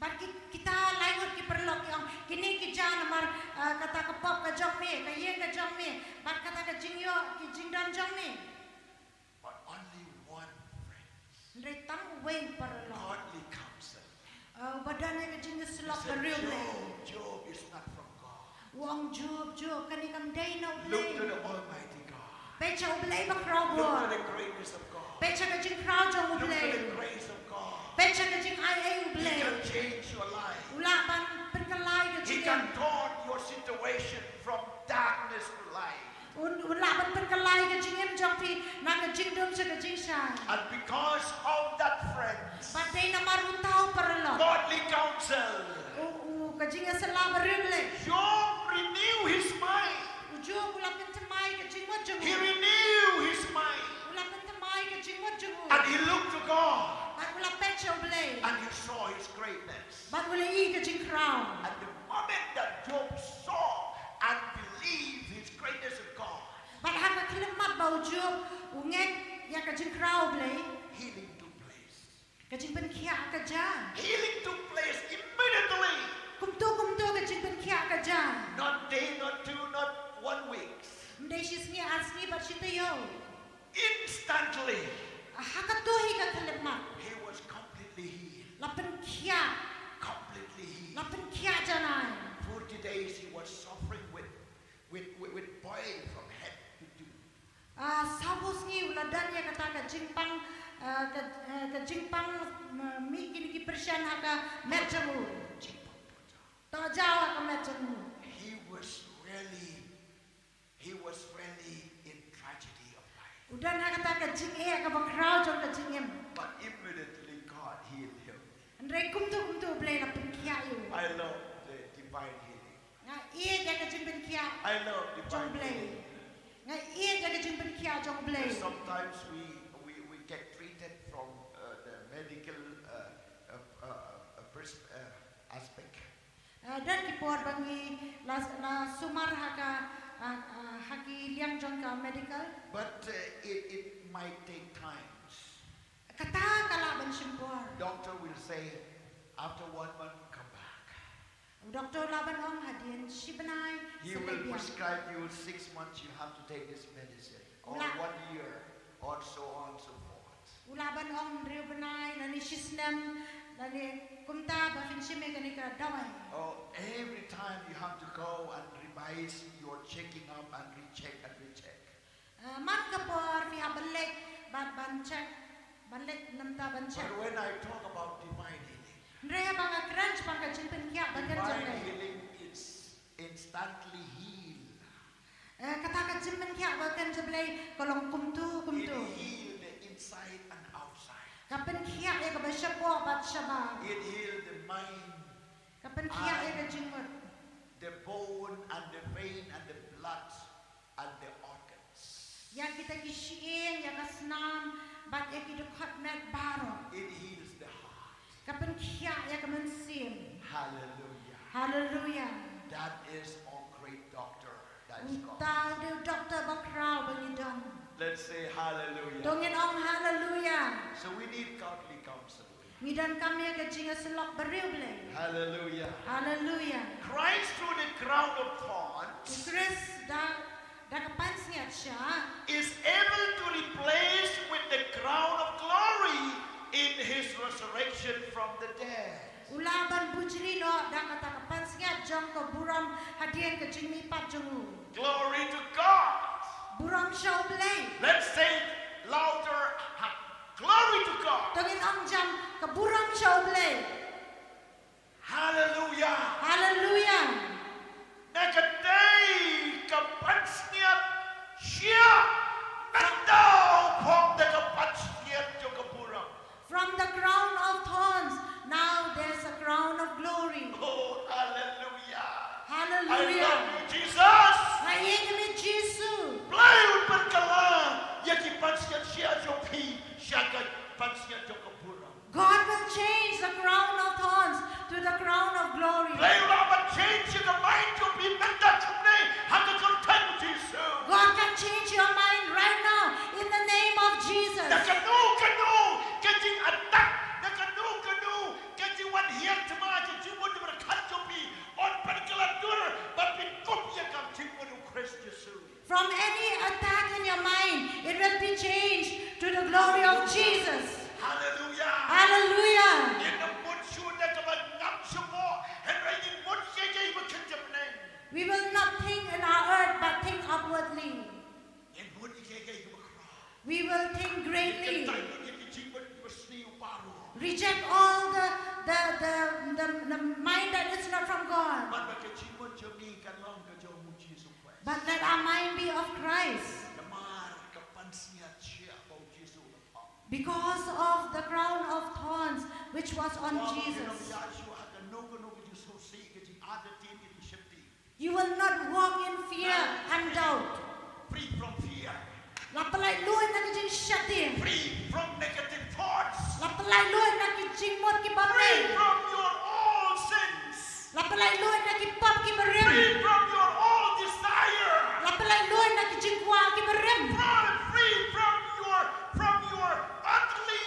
Speaker 4: Bat kita laingot ki parlok yang kini ki jan mar kata kapop kajong me kaye kajong me bat kata kajingyo ki jingdan jong me.
Speaker 3: But only one friend,
Speaker 4: Ndre tam wei parlok.
Speaker 3: godly counsel.
Speaker 4: Badannya kajingyo
Speaker 3: He
Speaker 4: selok
Speaker 3: said,
Speaker 4: beriu le.
Speaker 3: Job is not from God.
Speaker 4: Wong Job kani kam day na
Speaker 3: Look to
Speaker 4: ublay.
Speaker 3: the Almighty God.
Speaker 4: Pecha ublay ba kraw
Speaker 3: Look to
Speaker 4: bo.
Speaker 3: the greatness of God.
Speaker 4: Pecha kajing kraw jong
Speaker 3: Look to
Speaker 4: ublay.
Speaker 3: the grace of God.
Speaker 4: Pecha kajing ay
Speaker 3: He
Speaker 4: ublay.
Speaker 3: can change your life.
Speaker 4: Ula ban penkalay
Speaker 3: He
Speaker 4: kajing.
Speaker 3: can turn your situation from darkness to light.
Speaker 4: Ula ban penkalay kajing jong pi na kajing dum sa kajing shan.
Speaker 3: And because of that friends,
Speaker 4: Patay na marutaw parlok.
Speaker 3: godly counsel,
Speaker 4: Kajing sala beriu le.
Speaker 3: Job renew his mind.
Speaker 4: Job ula pentamay kajing mo jong.
Speaker 3: He renew his mind.
Speaker 4: Ula pentamay kajing mo jong.
Speaker 3: And he looked to God.
Speaker 4: Bat ula pecha ublay.
Speaker 3: And he saw his greatness.
Speaker 4: Bat ula i kajing kraw.
Speaker 3: And the moment that Job saw and believed his greatness of God,
Speaker 4: Bat haka kelemat bau Job ungek ya kajing kraw ublay.
Speaker 3: healing took place.
Speaker 4: Kajing penkia kajan.
Speaker 3: Healing took place immediately.
Speaker 4: Kumtu kajing penkia kajan.
Speaker 3: Not day, not two, not 1 week.
Speaker 4: Mdai sisni asni bat sita yo.
Speaker 3: Instantly,
Speaker 4: Haka tuhi ka kelemat.
Speaker 3: he was completely healed.
Speaker 4: La penkia,
Speaker 3: Completely healed.
Speaker 4: la penkia janai.
Speaker 3: 40 days he was suffering with boil from head to toe.
Speaker 4: Sabus ni uladan ya kata kajing pang mi kini ki persian haka merjamu. Ta jawa ka merjamu.
Speaker 3: He was really in tragedy of life.
Speaker 4: Udan haka ta kajing ka bakrau jong kajing em.
Speaker 3: But immediately God healed him.
Speaker 4: Andai kumtu blay la penkia yo.
Speaker 3: I love the divine healing.
Speaker 4: Nga iya jaga jing penkia
Speaker 3: I love
Speaker 4: jong
Speaker 3: divine
Speaker 4: blay.
Speaker 3: healing.
Speaker 4: Nga iya jaga jing penkia jong blay.
Speaker 3: Sometimes we get treated from the medical aspect.
Speaker 4: Dan kipor bangi la sumar haka haki liang jong ka medical.
Speaker 3: But it might take times.
Speaker 4: Kata kalaban simpor.
Speaker 3: Doctor will say, after 1 month, come back.
Speaker 4: Doktor laban ong hadin sibanay
Speaker 3: He
Speaker 4: sa
Speaker 3: will
Speaker 4: Libya.
Speaker 3: prescribe you 6 months, you have to take this medicine. Or
Speaker 4: Ula.
Speaker 3: 1 year, or so on and so forth.
Speaker 4: Ulaban ong riubanay nani sisnem nani kumta ba finsime kanika dawai.
Speaker 3: Oh, every time you have to go and revise your checking up and recheck and recheck.
Speaker 4: Man kapor fi habalik bat bancek balik namta bancek.
Speaker 3: But when I talk about divine healing,
Speaker 4: Nreha banga crunch banga jimpen kya bagan
Speaker 3: divine
Speaker 4: jangay.
Speaker 3: healing is instantly healed.
Speaker 4: Kata ka jimpen kya bagan jablay kolong kumtu.
Speaker 3: It healed the inside and outside.
Speaker 4: Kapan kya ya ka basyapo bat syaba.
Speaker 3: It healed the mind,
Speaker 4: Kapan kya ya ka jingmut.
Speaker 3: the bone and the vein and the blood and the organs.
Speaker 4: Ya kita kisiing ya ka snam bat ya kidukhat met baro.
Speaker 3: It heals the heart.
Speaker 4: Kapan kya ya ka mensim.
Speaker 3: Hallelujah.
Speaker 4: Hallelujah.
Speaker 3: That is our great doctor. That is God.
Speaker 4: Tao de doktor bakraw bangidon.
Speaker 3: Let's say hallelujah.
Speaker 4: Dongin ong hallelujah.
Speaker 3: So we need godly counsel.
Speaker 4: Midan kami ka jinga selok beriu blay.
Speaker 3: Hallelujah.
Speaker 4: Hallelujah.
Speaker 3: Christ through the crown of thorns
Speaker 4: Chris da kapansniat siya.
Speaker 3: is able to replace with the crown of glory resurrection from the dead.
Speaker 4: Ulaban bujri no da kata kapansngat jong ko buram hadien ke jingmi pat jongu.
Speaker 3: Glory to God.
Speaker 4: Buram show play.
Speaker 3: Let's say it louder. Glory to God.
Speaker 4: Tongin ang jam ke buram show play.
Speaker 3: Hallelujah.
Speaker 4: Hallelujah.
Speaker 3: Nagaday kapansniat siya nandaw pong nagapansniat yung kaburam.
Speaker 4: From the crown of thorns, now there's a crown of glory.
Speaker 3: Oh, hallelujah. I
Speaker 4: Hallelujah.
Speaker 3: love you, Jesus.
Speaker 4: Ngayeng Jesu.
Speaker 3: Play upan kala. Yaki pansniat siya yung pi. Siya kay pansniat yung kaburam.
Speaker 4: God will change the crown of thorns to the crown of glory.
Speaker 3: Play upan change yung mind yung pi. Nanda kumne. Hanggang konten Jesus.
Speaker 4: God can change your mind right now in the name of Jesus.
Speaker 3: Nakanu, getting attacked. Nakanu, getting one here to my jimon to cut your pi. On particular door, but in kopya kam jimon to Christ Jesus.
Speaker 4: From any attack in your mind, it will be changed to the glory of Jesus.
Speaker 3: Hallelujah.
Speaker 4: Hallelujah.
Speaker 3: In the mood shoot that of a nap support and writing mood yay with name.
Speaker 4: We will not think in our earth, but think upwardly.
Speaker 3: In mood yay with
Speaker 4: We will think greatly.
Speaker 3: jimon was new paru.
Speaker 4: Reject all the mind that is not from God.
Speaker 3: But the jimon jogi kan long ka jo mu Jesus Christ.
Speaker 4: But let our mind be of Christ.
Speaker 3: Namar kapansiat siya po Jesus.
Speaker 4: Because of the crown of thorns which was on Jesus. You will not walk in fear and doubt.
Speaker 3: Free from fear.
Speaker 4: Lapalay luoy na kijing shatin.
Speaker 3: Free from negative thoughts.
Speaker 4: Lapalay luoy na kijing mot
Speaker 3: Free
Speaker 4: kibamay.
Speaker 3: from your all sins.
Speaker 4: Lapalay luoy na kipap kibarim.
Speaker 3: Free from your all desire.
Speaker 4: Lapalay luoy na kijing kwa kibarim.
Speaker 3: Free from your ugly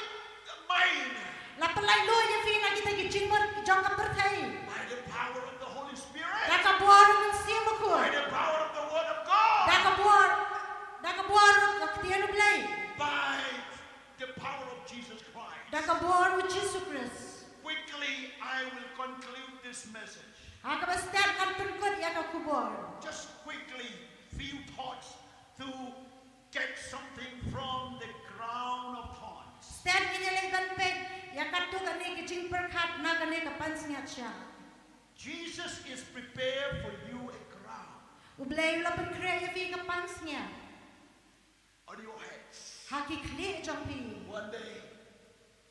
Speaker 3: mind.
Speaker 4: Lapalay luoy na fina kita kijing mot kijong kapertay.
Speaker 3: By the power of the Holy Spirit.
Speaker 4: Dakabuar ng simakul.
Speaker 3: By the power of the Word of God.
Speaker 4: Dakabuar kaktiyan blay.
Speaker 3: By the power of Jesus Christ.
Speaker 4: Dakabuar with Jesus Christ.
Speaker 3: Quickly, I will conclude this message.
Speaker 4: Hakabastan kan tungkod ya kakubor.
Speaker 3: Just quickly, few thoughts to get something from the crown of thorns.
Speaker 4: Stand inilay banpeg ya katu kani kijing perkat na kani kapansingat siya.
Speaker 3: Jesus is prepared for you a crown
Speaker 4: Ublay la penkre ya fi kapansnya.
Speaker 3: on your heads.
Speaker 4: Haki kli jampi.
Speaker 3: One day,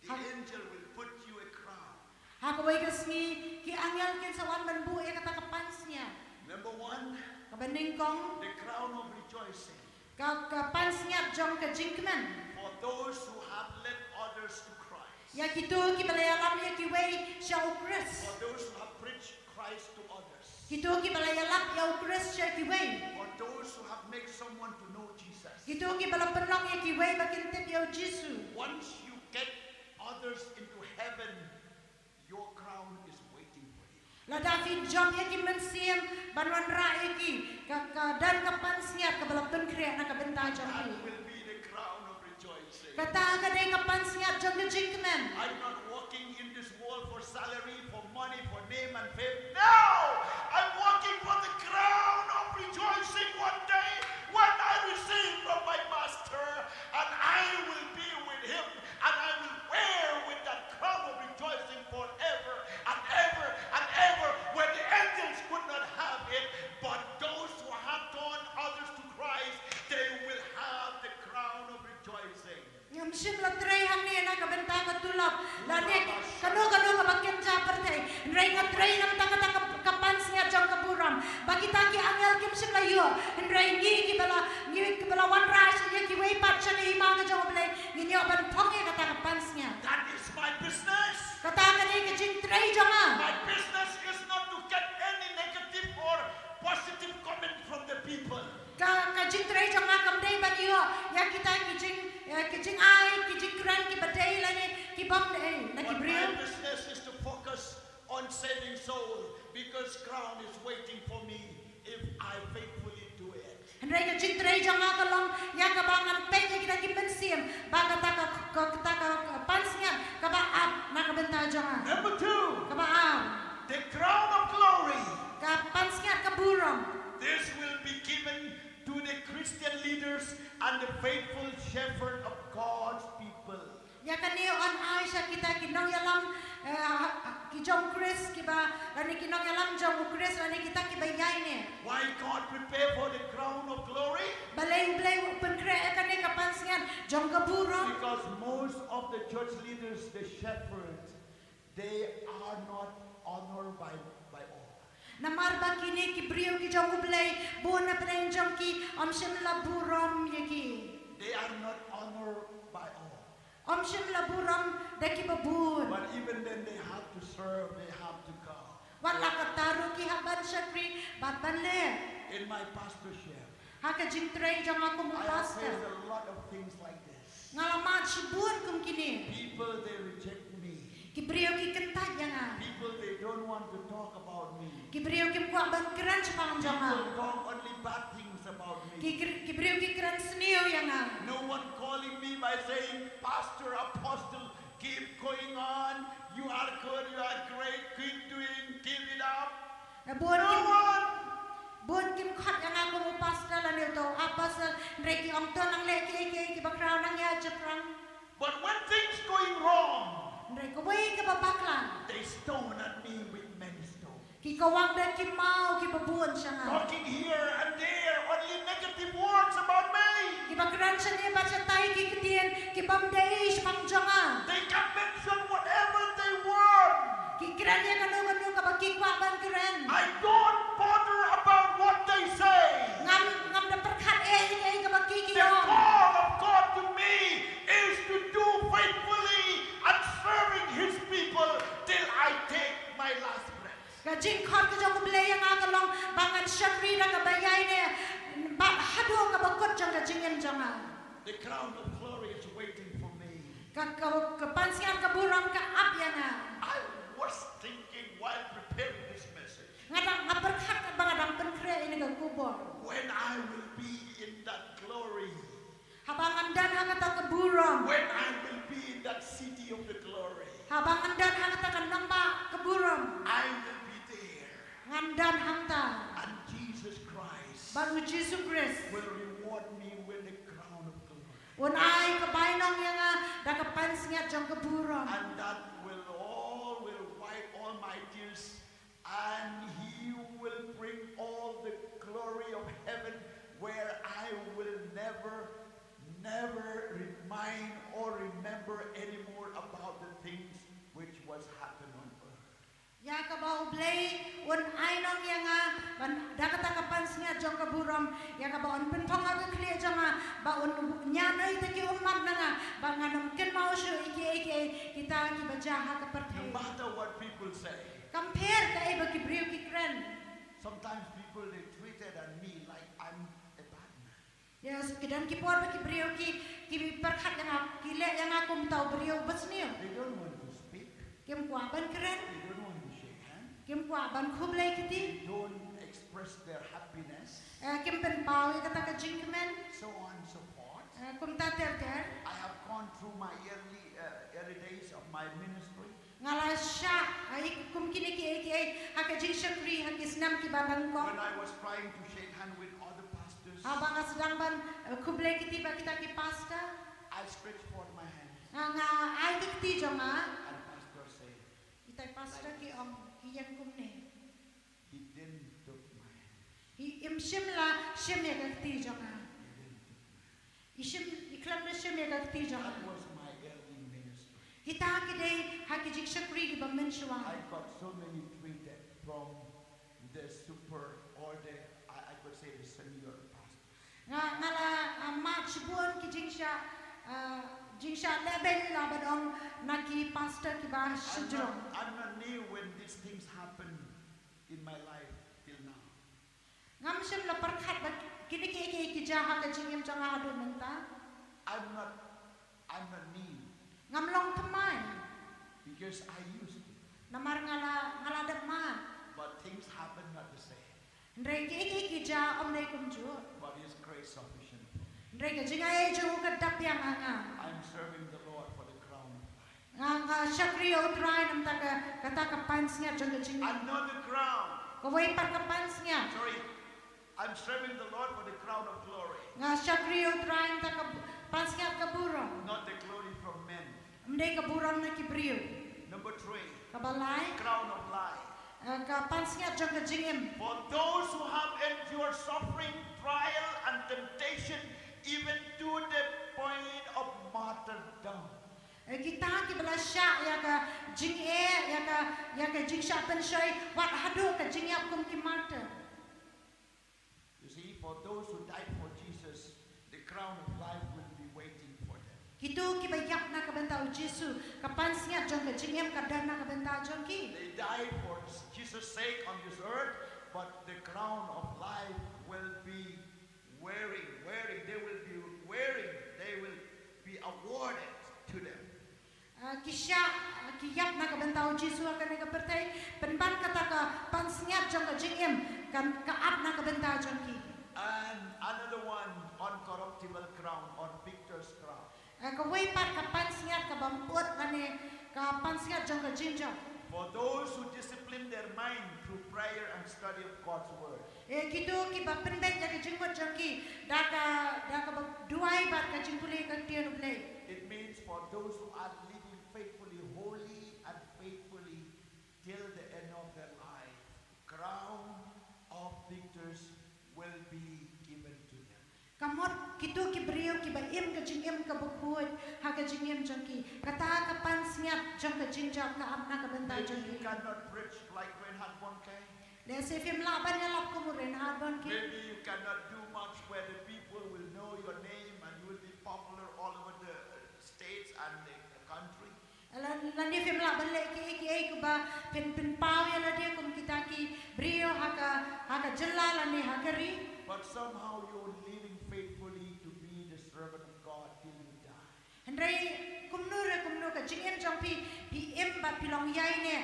Speaker 3: the angel will put you a crown.
Speaker 4: Hakaway kasmi ki angel kin sawan banbu ya kata kapansnya.
Speaker 3: Number one,
Speaker 4: Kabaning kong
Speaker 3: the crown of rejoicing
Speaker 4: kapansnya jong kajingkman.
Speaker 3: for those who have led others to Christ.
Speaker 4: Ya kitu ki balayalam ya ki way siya ukris.
Speaker 3: For those who have preached Christ to others.
Speaker 4: Kitu ki balayalap ya ukris siya ki way.
Speaker 3: For those who have made someone to know Jesus.
Speaker 4: Kitu ki balapenlong ya ki way bakintip ya Jesu.
Speaker 3: Once you get others into heaven, your crown is waiting for you.
Speaker 4: La David job ya ki mensiam banwan ra ya ki dan kapansnya kabalapen kriya na kabenta
Speaker 3: That
Speaker 4: jampi.
Speaker 3: will be the crown of rejoicing.
Speaker 4: Kata ka day kapansnya jong kajingkman.
Speaker 3: I'm not walking in this world for salary, for money, for name and fame. No! I'm walking for the crown of rejoicing one day when I receive from my master, and I will be with him, and I will wear with that crown of rejoicing forever and ever and ever, where the angels could not have it, but those who have torn others to Christ, they will have the crown of rejoicing.
Speaker 4: Ngam la tray hang ni na kabenta ka tulap. La ni kanu kabakyan sa partay. Ray nga tray nam ta kapans niya jong kaburam. Bakita ki angel kim sim layo. Ray gi ki bala wan ras niya ki way pat siya ni ima ka jong blay. Ginyo ban thong ya kata kapans niya.
Speaker 3: That is my business.
Speaker 4: Kata ka ni kijing tray jong
Speaker 3: My business is not to get any negative or positive comment from the people.
Speaker 4: Kijing tray jong kam day ban yo. Ya kita kijing ay kijing kran ki baday la ni ki bam na ki
Speaker 3: But
Speaker 4: bril.
Speaker 3: my business is to focus on saving souls, because crown is waiting for me if I faithfully do it.
Speaker 4: Ray ka jintray jang ka long ya ka bangan pe kita ki pensim ba ka ta ka pansnya ka ba
Speaker 3: and the faithful shepherd of God's people.
Speaker 4: Ya kani on Aisha kita kinong yalam kijong Chris kiba ani kinong yalam jong Chris ani kita kiba yaine.
Speaker 3: Why God prepare for the crown of glory?
Speaker 4: Balay open kre kani kapansingan jong kaburom.
Speaker 3: Because most of the church leaders, the shepherds, they are not honored by all.
Speaker 4: Namarba kini kibriyo ki jong kublay bona padayon jong ki amshimla burom yaki.
Speaker 3: They are not honored by all.
Speaker 4: Amshimla burom daki babun.
Speaker 3: But even then they have to serve, they have to go.
Speaker 4: Wala kataru ki haban syakri batbanle.
Speaker 3: In my pastorship,
Speaker 4: Haka jintray jong ako mo
Speaker 3: I have
Speaker 4: pastor.
Speaker 3: faced a lot of things like this.
Speaker 4: Ngalamat sibun kum kini.
Speaker 3: People, they reject me.
Speaker 4: Kibriyo ki kentat yang
Speaker 3: People, they don't want to talk about me.
Speaker 4: Kibriyo ki kuat ban keran sepang
Speaker 3: People
Speaker 4: jong
Speaker 3: talk only bad things about me.
Speaker 4: Kibriyo ki keran senior yang
Speaker 3: No one calling me by saying, Pastor, Apostle, keep going on. You are good, you are great, keep doing, keep it up.
Speaker 4: Buat
Speaker 3: No
Speaker 4: kim
Speaker 3: one.
Speaker 4: buat kim khat yang aku mo pastor lan yo to apa sa reki ong to nang le ki bakraw nang ya jeprang.
Speaker 3: But when things going wrong,
Speaker 4: Reki way ka babaklan.
Speaker 3: they stone at me with many stones.
Speaker 4: Ki kawang dan ki mau ki babuan siya nga.
Speaker 3: Talking here and there, only negative words about me.
Speaker 4: Ki bakran siya niya baca tayo ki ketien ki bamdai sepang jong
Speaker 3: They can mention whatever they want.
Speaker 4: Ki keran niya kanu ka baki kuat ban keran.
Speaker 3: I don't bother about what they say.
Speaker 4: Ngam da perkat ka baki ki
Speaker 3: The
Speaker 4: yong.
Speaker 3: call of God to me is to do faithfully and serving His people till I take my last breath.
Speaker 4: Gajing khot ka jong blay yang akalong bangan syakri na kabayay ne ba hado ka bakot jong gajing yan jong
Speaker 3: The crown of glory is waiting for me.
Speaker 4: kapansian ka buram ka ap yang
Speaker 3: I was thinking while preparing this message,
Speaker 4: ngadang ngaperkat ka bangadang penkre ini ka kubor
Speaker 3: when I will be in that glory,
Speaker 4: habangan dan hangata ka buram
Speaker 3: when I will be in that city of the glory,
Speaker 4: habangan dan hangata ka namba ka buram
Speaker 3: I will be there.
Speaker 4: ngandan hangta
Speaker 3: And Jesus Christ
Speaker 4: baru Jesus Christ
Speaker 3: will reward me with the crown of glory.
Speaker 4: unai ka bainong yang da kapansian jong ka buram
Speaker 3: And that will wipe all my tears, and He will bring all the glory of heaven where I will never remind or remember anymore about the things which was happened on earth.
Speaker 4: Ya ka bau blay un ainong yang ban dakata kapansian jong ka buram ya ka baon penthong aga kli jong baon nyanai ta ki umat na banganam ken mau shu iki kita ki bajaha ka
Speaker 3: No
Speaker 4: perthai
Speaker 3: matter what people say,
Speaker 4: compare ka iba ki briu ki kren
Speaker 3: sometimes people they tweeted at me like I'm a bad man.
Speaker 4: ya kidan ki por ki briu ki perkhat yang ki le yang aku tau briu besnio
Speaker 3: They don't want to speak.
Speaker 4: kem kwa ban kren
Speaker 3: They don't want to shake hands.
Speaker 4: kem kwa ban khublai kiti
Speaker 3: They don't express their happiness.
Speaker 4: kem pen pau kata ka jingmen
Speaker 3: So on and so forth.
Speaker 4: kum ta ter
Speaker 3: I have gone through my early days of my ministry.
Speaker 4: ngala sha ai kum kini ki haka jing syakri hakis nam ki bandang ko
Speaker 3: When I was trying to shake hand with other pastors,
Speaker 4: abang sedang ban kublai kiti ba kita ki pasta
Speaker 3: I stretched forth my hand,
Speaker 4: nga ai kiti jonga
Speaker 3: and pastor said,
Speaker 4: kita pasta ki om hiyang kum ne
Speaker 3: he didn't took my hand.
Speaker 4: hi im shimla shim ya kiti jonga
Speaker 3: He didn't took my hand.
Speaker 4: ishim iklam na shim ya kiti
Speaker 3: That
Speaker 4: jonga
Speaker 3: was my early ministry.
Speaker 4: kita ki dei haki jing syakri ki ba men shwa
Speaker 3: I got so many tweeted from the super or I could say the senior pastors.
Speaker 4: ngala mat shibun ki jing sha lebel la badong naki pasta ki ba shujro
Speaker 3: I'm not new when these things happen in my life till now.
Speaker 4: ngam shim la perkhat ba kini ki jaha ka jingim janga adu nanta
Speaker 3: I'm not new
Speaker 4: ngam long thamai
Speaker 3: because I used to.
Speaker 4: namar ngala dat ma
Speaker 3: But things happen not the same.
Speaker 4: ndre ki ja om nei kum ju
Speaker 3: But His grace sufficient.
Speaker 4: ndre ka jinga e ju ka dap yang nga
Speaker 3: I'm serving the Lord for the crown of life.
Speaker 4: nga shakri o try nam ta ka kata ka pans nya jong jing
Speaker 3: Another crown.
Speaker 4: ko wai par ka pans nya
Speaker 3: Sorry. I'm serving the Lord for the crown of glory,
Speaker 4: Nga syakriyo train ta pansiat kaburong.
Speaker 3: not the glory from men.
Speaker 4: Mde kaburong na kibriyo.
Speaker 3: Number 3,
Speaker 4: Kabalay.
Speaker 3: crown of life.
Speaker 4: Ka pansiat jong kajingim.
Speaker 3: For those who have endured suffering, trial, and temptation, even to the point of martyrdom.
Speaker 4: Kita kibala syak ya ka jing ya ka jing syak pen shoy wat hadu ka jing yap kum kimata.
Speaker 3: You see, for those who died for Jesus, the crown of life will be waiting for them.
Speaker 4: Kitu kibayap na kabenta Jesu kapan siat jong ka jing yam ka dan na kabenta jong ki.
Speaker 3: They died for Jesus' sake on this earth, but the crown of life will be they will be awarded to them.
Speaker 4: Kisya kiyap na kabenta Jesu akan ka pertai penban kata ka pan siat jong ka jing yam kan kaap na kabenta jong ki.
Speaker 3: And another one, uncorruptible crown, or victor's crown.
Speaker 4: Kawai pat kapan siat ka bamput ane kapan siat jong ka jing jong.
Speaker 3: For those who discipline their mind through prayer and study of God's word.
Speaker 4: Kitu ki ba penbet ya ka jingmot jong ki da ka duai bat ka jingpuli ka tian ublay.
Speaker 3: It means for those who are living faithfully, holy and faithfully till the end of their life, crown of victors will be given to them.
Speaker 4: Kamot kitu ki brio ki ba im ka jingim ka bukut ha ka jingim jong ki kata ka pan siat jong ka jingjap ka apna ka benta
Speaker 3: Maybe
Speaker 4: jong
Speaker 3: you
Speaker 4: ki.
Speaker 3: cannot preach like Reinhard Bonnke.
Speaker 4: Le se fim la ban ya lap ko muren ha bon ki.
Speaker 3: Maybe you cannot do much where the people will know your name and you will be popular all over the states and the country.
Speaker 4: La ni fim la ban le ki ai ku ba pen pau ya la dia kum kita ki brio ha ka jella la ni ha kari.
Speaker 3: But somehow you're living faithfully to be the servant of God till you die.
Speaker 4: Hendrai kumnu ka jingem jong pi im bat pilong yai ne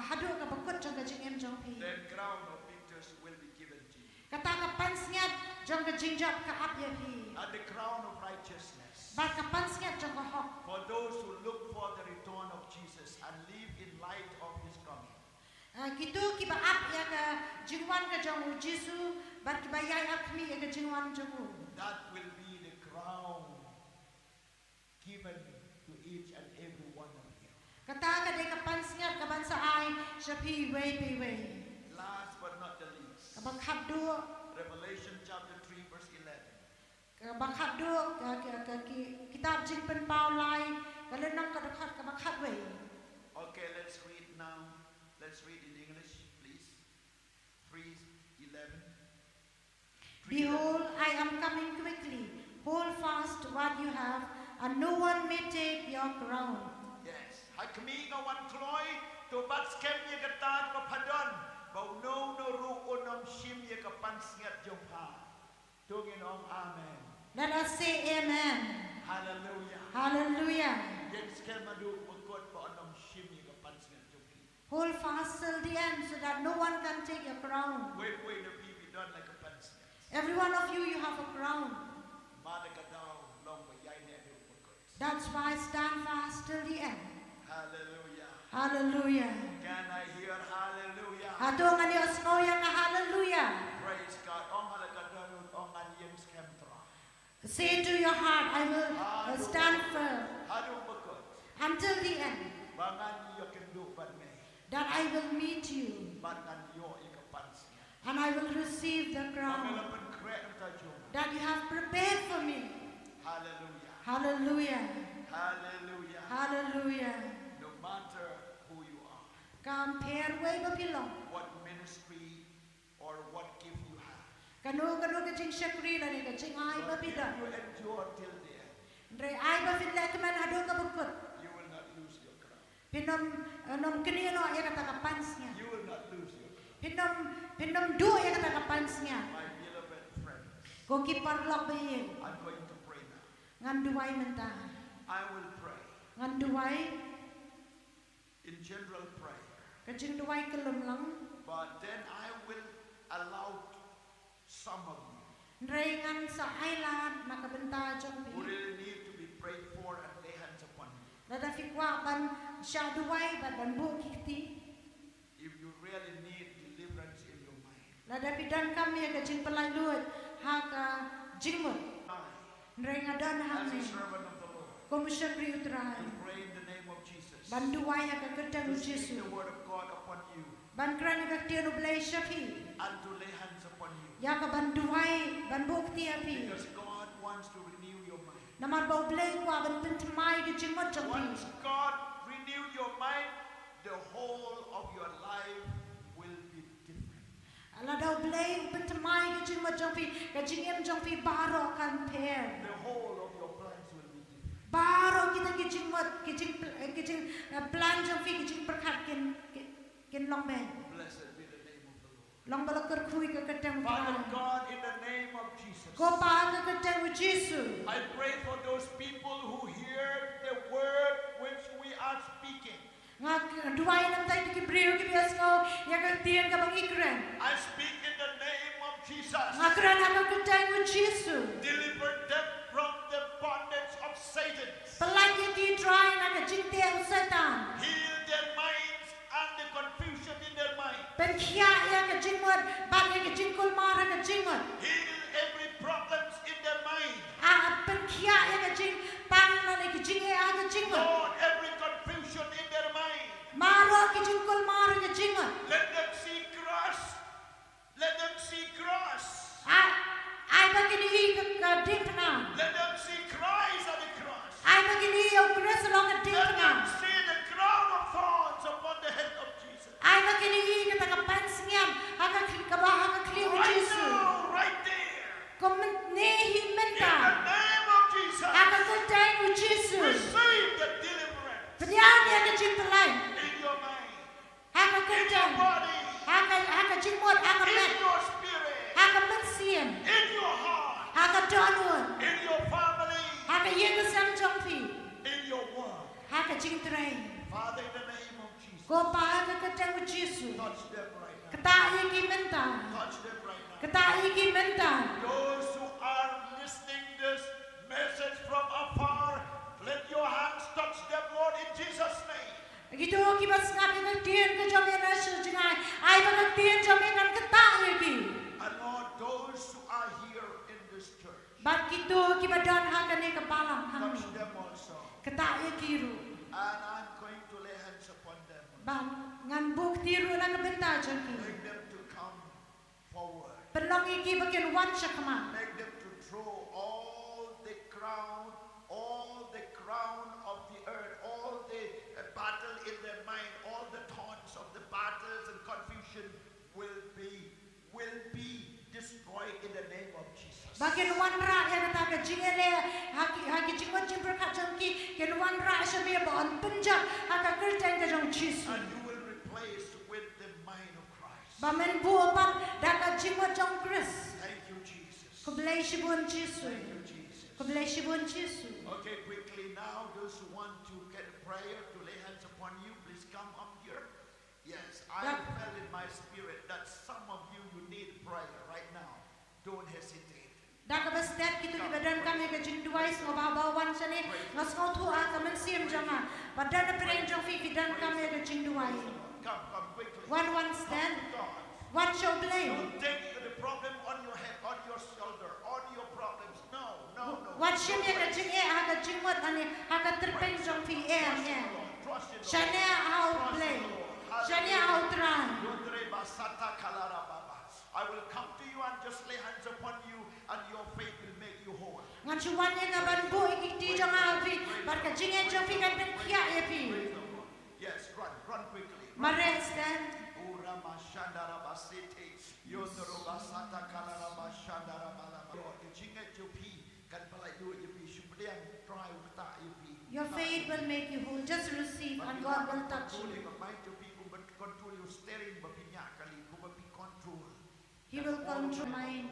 Speaker 4: hadu ka bakut jong ka jingem jong pi.
Speaker 3: Then crown of victors will be given to you.
Speaker 4: Kata ka pansiat jong ka jingjap ka ap ya pi.
Speaker 3: And the crown of righteousness.
Speaker 4: Bat ka pansiat jong ka hok.
Speaker 3: For those who look for the return of Jesus and live in light of his coming.
Speaker 4: Kitu ki ba ap ya ka jingwan ka jong Jesu bat ki ba yai ap mi ya ka jingwan jong u.
Speaker 3: That will be the crown given to each and every one of you.
Speaker 4: Kata ka de ka pansiat ka bansa ai sha pi pi wei.
Speaker 3: Last but not the least,
Speaker 4: Ka ba khat du
Speaker 3: Revelation chapter 3 verse 11.
Speaker 4: ka ba khat du ka kitab jing pen pau lai ka le nam ka da khat ka ba khat wei.
Speaker 3: Okay, let's read now. Let's read in English, please. 3:11.
Speaker 4: Behold, I am coming quickly. Hold fast what you have, and no one may take your crown.
Speaker 3: Yes. Hakmi ka wan kloy to bat skem ye katan ka padon. Bau no ru onom shim ye ka pansiat jomha. Tungin ong amen.
Speaker 4: Let us say amen.
Speaker 3: Hallelujah.
Speaker 4: Hallelujah.
Speaker 3: Yen skem adu bukot pa onom shim ye ka pansiat jomhi.
Speaker 4: Hold fast till the end so that no one can take your crown.
Speaker 3: Wait, the people done like a pansiat.
Speaker 4: Every one of you have a crown.
Speaker 3: Madagadaw long ba yai ne adu bukot.
Speaker 4: That's why stand fast till the end.
Speaker 3: Hallelujah.
Speaker 4: Hallelujah.
Speaker 3: Can I hear hallelujah?
Speaker 4: Atong ani osnoya na hallelujah.
Speaker 3: Praise God. Ong halagadaw ong anyem skemtra.
Speaker 4: Say to your heart, I will stand firm
Speaker 3: Hadu bukot.
Speaker 4: until the end,
Speaker 3: Bangan yo kendo ban me.
Speaker 4: that I will meet you
Speaker 3: Bangan yo ikapansiat.
Speaker 4: and I will receive the crown
Speaker 3: Pamelapan kret ang tajong.
Speaker 4: that you have prepared for me.
Speaker 3: Hallelujah.
Speaker 4: Hallelujah.
Speaker 3: Hallelujah.
Speaker 4: Hallelujah.
Speaker 3: No matter who you are,
Speaker 4: Compare way bapilong.
Speaker 3: what ministry or what gift you have,
Speaker 4: Kanu ka jing syakri la ni ka jing ay
Speaker 3: but if
Speaker 4: babida.
Speaker 3: you endure till the end,
Speaker 4: Dre ay bafit la kaman hadu ka bukut.
Speaker 3: you will not lose your crown.
Speaker 4: Nom kini no ya kata ka pans niya.
Speaker 3: You will not lose your crown.
Speaker 4: Pinom do ya kata ka pans niya.
Speaker 3: My beloved friends,
Speaker 4: Ko ki parlok ba yin.
Speaker 3: I'm going to pray now.
Speaker 4: Ngan duway menta.
Speaker 3: I will pray
Speaker 4: Ngan duway
Speaker 3: in general prayer,
Speaker 4: ka jing duway kalum lang.
Speaker 3: but then I will allow some of you
Speaker 4: Dre ngan sa island nakabenta jong
Speaker 3: who
Speaker 4: pi.
Speaker 3: really need to be prayed for and lay hands upon you.
Speaker 4: Lada fikwa ban siya duway ban bu kiti.
Speaker 3: If you really need deliverance in your mind,
Speaker 4: Lada pidan kami ke jing pelai luat haka jingmut. Renga dan
Speaker 3: As a
Speaker 4: hamne.
Speaker 3: servant of the Lord,
Speaker 4: Komisyon ri
Speaker 3: to
Speaker 4: utrai.
Speaker 3: pray in the name of Jesus.
Speaker 4: Bandu waya ke kedang
Speaker 3: To speak
Speaker 4: Jesu.
Speaker 3: the word of God upon you
Speaker 4: Ban kran ke tianu belai syafi.
Speaker 3: and to lay hands upon you.
Speaker 4: Ya ke bandu wai ban bukti api.
Speaker 3: Because God wants to renew your mind.
Speaker 4: Namar bau belai kwa ban pentemai ke jingmut jangpi.
Speaker 3: Once God renewed your mind, the whole of your life will be different.
Speaker 4: Ala dau belai pentemai ke jingmut jangpi. Ke jingem jangpi baro kan per.
Speaker 3: The whole of your plans will be different.
Speaker 4: Baro kita ke jingmut ke jing plan jangpi ke jing perkat ken long ben.
Speaker 3: Blessed be the name of the Lord.
Speaker 4: Long balak kerkui ke kedang
Speaker 3: Father
Speaker 4: utrai.
Speaker 3: God, in the name of Jesus,
Speaker 4: Ko pa ke kedang Jesu.
Speaker 3: I pray for those people who hear the word which we are speaking.
Speaker 4: Nga duai nam tai ki brio ki bias ko ya ka tien ka bang ikren.
Speaker 3: I speak in the name of Jesus.
Speaker 4: Nga kran ha ka kedang Jesu.
Speaker 3: Deliver them from the bondage of Satan.
Speaker 4: Pelagi ki try na ka jingte setan.
Speaker 3: Heal their minds and the confusion in their mind.
Speaker 4: Pen khia ya ka jingmot ba ya ka jingkul mar ka jingmot.
Speaker 3: Heal every problems in their mind.
Speaker 4: A pen khia ya ka jing pang na ni ka jing ya ka jingmot.
Speaker 3: Lord, every confusion in their mind.
Speaker 4: Maro ki jingkul mar ka jingmot.
Speaker 3: Let them see cross. Let them see cross.
Speaker 4: Ai ba ki ni ka ding na.
Speaker 3: Let them see Christ at the cross.
Speaker 4: Ai ba ki ni o kres lo ka ding
Speaker 3: Let them
Speaker 4: na.
Speaker 3: see the crown of thorns upon the head of Jesus.
Speaker 4: Ai ba ki ni ka ta ka pan singam ha ka ba ha ka kli o
Speaker 3: Right
Speaker 4: Jesu.
Speaker 3: now, right there.
Speaker 4: Kom ne hi
Speaker 3: In
Speaker 4: menta.
Speaker 3: the name of Jesus.
Speaker 4: Aka kedang o Jesu.
Speaker 3: Receive the deliverance
Speaker 4: Pedian ya ka jing pelai.
Speaker 3: in your mind,
Speaker 4: Aka
Speaker 3: in your
Speaker 4: kedang.
Speaker 3: body,
Speaker 4: Aka jingmot aka
Speaker 3: in
Speaker 4: met.
Speaker 3: your spirit,
Speaker 4: Aka mensiem.
Speaker 3: in your heart,
Speaker 4: Aka donun.
Speaker 3: in your family,
Speaker 4: Aka yega sam jongpi.
Speaker 3: in your work.
Speaker 4: Aka jing trai.
Speaker 3: Father, in the name of Jesus,
Speaker 4: Ko pa aka kedang o Jesu.
Speaker 3: touch them right now.
Speaker 4: Kata ya ki menta.
Speaker 3: Touch them right now.
Speaker 4: Kata ya ki menta.
Speaker 3: Those who are listening this message from afar, let your hands touch them, Lord, in Jesus' name.
Speaker 4: Gitu ki bas ngap ka tien ka jome na su jingai. Ai ba ka tien jome kan kata ya ki.
Speaker 3: And Lord, those who are here in this church,
Speaker 4: Bat gitu ki badan ha ka ne ka palam ham.
Speaker 3: touch them also.
Speaker 4: Kata ya ki ru.
Speaker 3: And I'm going to lay hands upon them.
Speaker 4: Ban ngan buk tiru na ka benta jaki.
Speaker 3: Make them to come forward.
Speaker 4: Pelong iki bakin wan syakama.
Speaker 3: Make them to throw all the crown of the earth, all the battle in their mind, all the taunts of the battles and confusion will be destroyed in the name of Jesus.
Speaker 4: Bakin wan ra ya kata ka jingere haki jingwan jing berkat jangki ken wan ra sa me bon penjat haka kerjang ka jong Jesu.
Speaker 3: And you will replace with the mind of Christ.
Speaker 4: Ba men bu opat da ka jingwan jong Chris.
Speaker 3: Thank you, Jesus.
Speaker 4: Ko blai shibun Jesu.
Speaker 3: Thank you, Jesus.
Speaker 4: Ko blai shibun Jesu.
Speaker 3: Okay, quickly now, those who want to get a prayer to lay hands upon you, please come up here. Yes, I
Speaker 4: Yeah.
Speaker 3: felt in my spirit that some of you need prayer right now. Don't hesitate.
Speaker 4: Da ka bestet kitu di badan kami ka jing duai smo ba wan sane ngas ngau tu a ka men sim jama. Badan na pereng jong fi bidan kami ka jing duai.
Speaker 3: Come quickly.
Speaker 4: One stand. One show blame.
Speaker 3: Don't take the problem on your head, on your shoulder, on your problems. No.
Speaker 4: What shim ya ka jing e ha ka jing wat ani ha ka terpeng jong fi e
Speaker 3: Trust
Speaker 4: ne.
Speaker 3: in the Lord. Trust in the Lord.
Speaker 4: Shane au blame. Shane au tran.
Speaker 3: I will come to you and just lay hands upon you, and your faith will make you whole.
Speaker 4: Ngan chuan ye nga ban bu ikiti jong a fi bar ka jing e jong fi kan ben khia e fi.
Speaker 3: Praise the Lord. Yes, run quickly.
Speaker 4: Mare stand.
Speaker 3: Urama Shandara Basete, Yondoro Basata Kalaraba Shandara Balaba. The Jinga Jupi can play you if you should try with that.
Speaker 4: Your faith will make you whole. Just receive and God will touch you.
Speaker 3: Control your steering, but be control.
Speaker 4: He will control mind.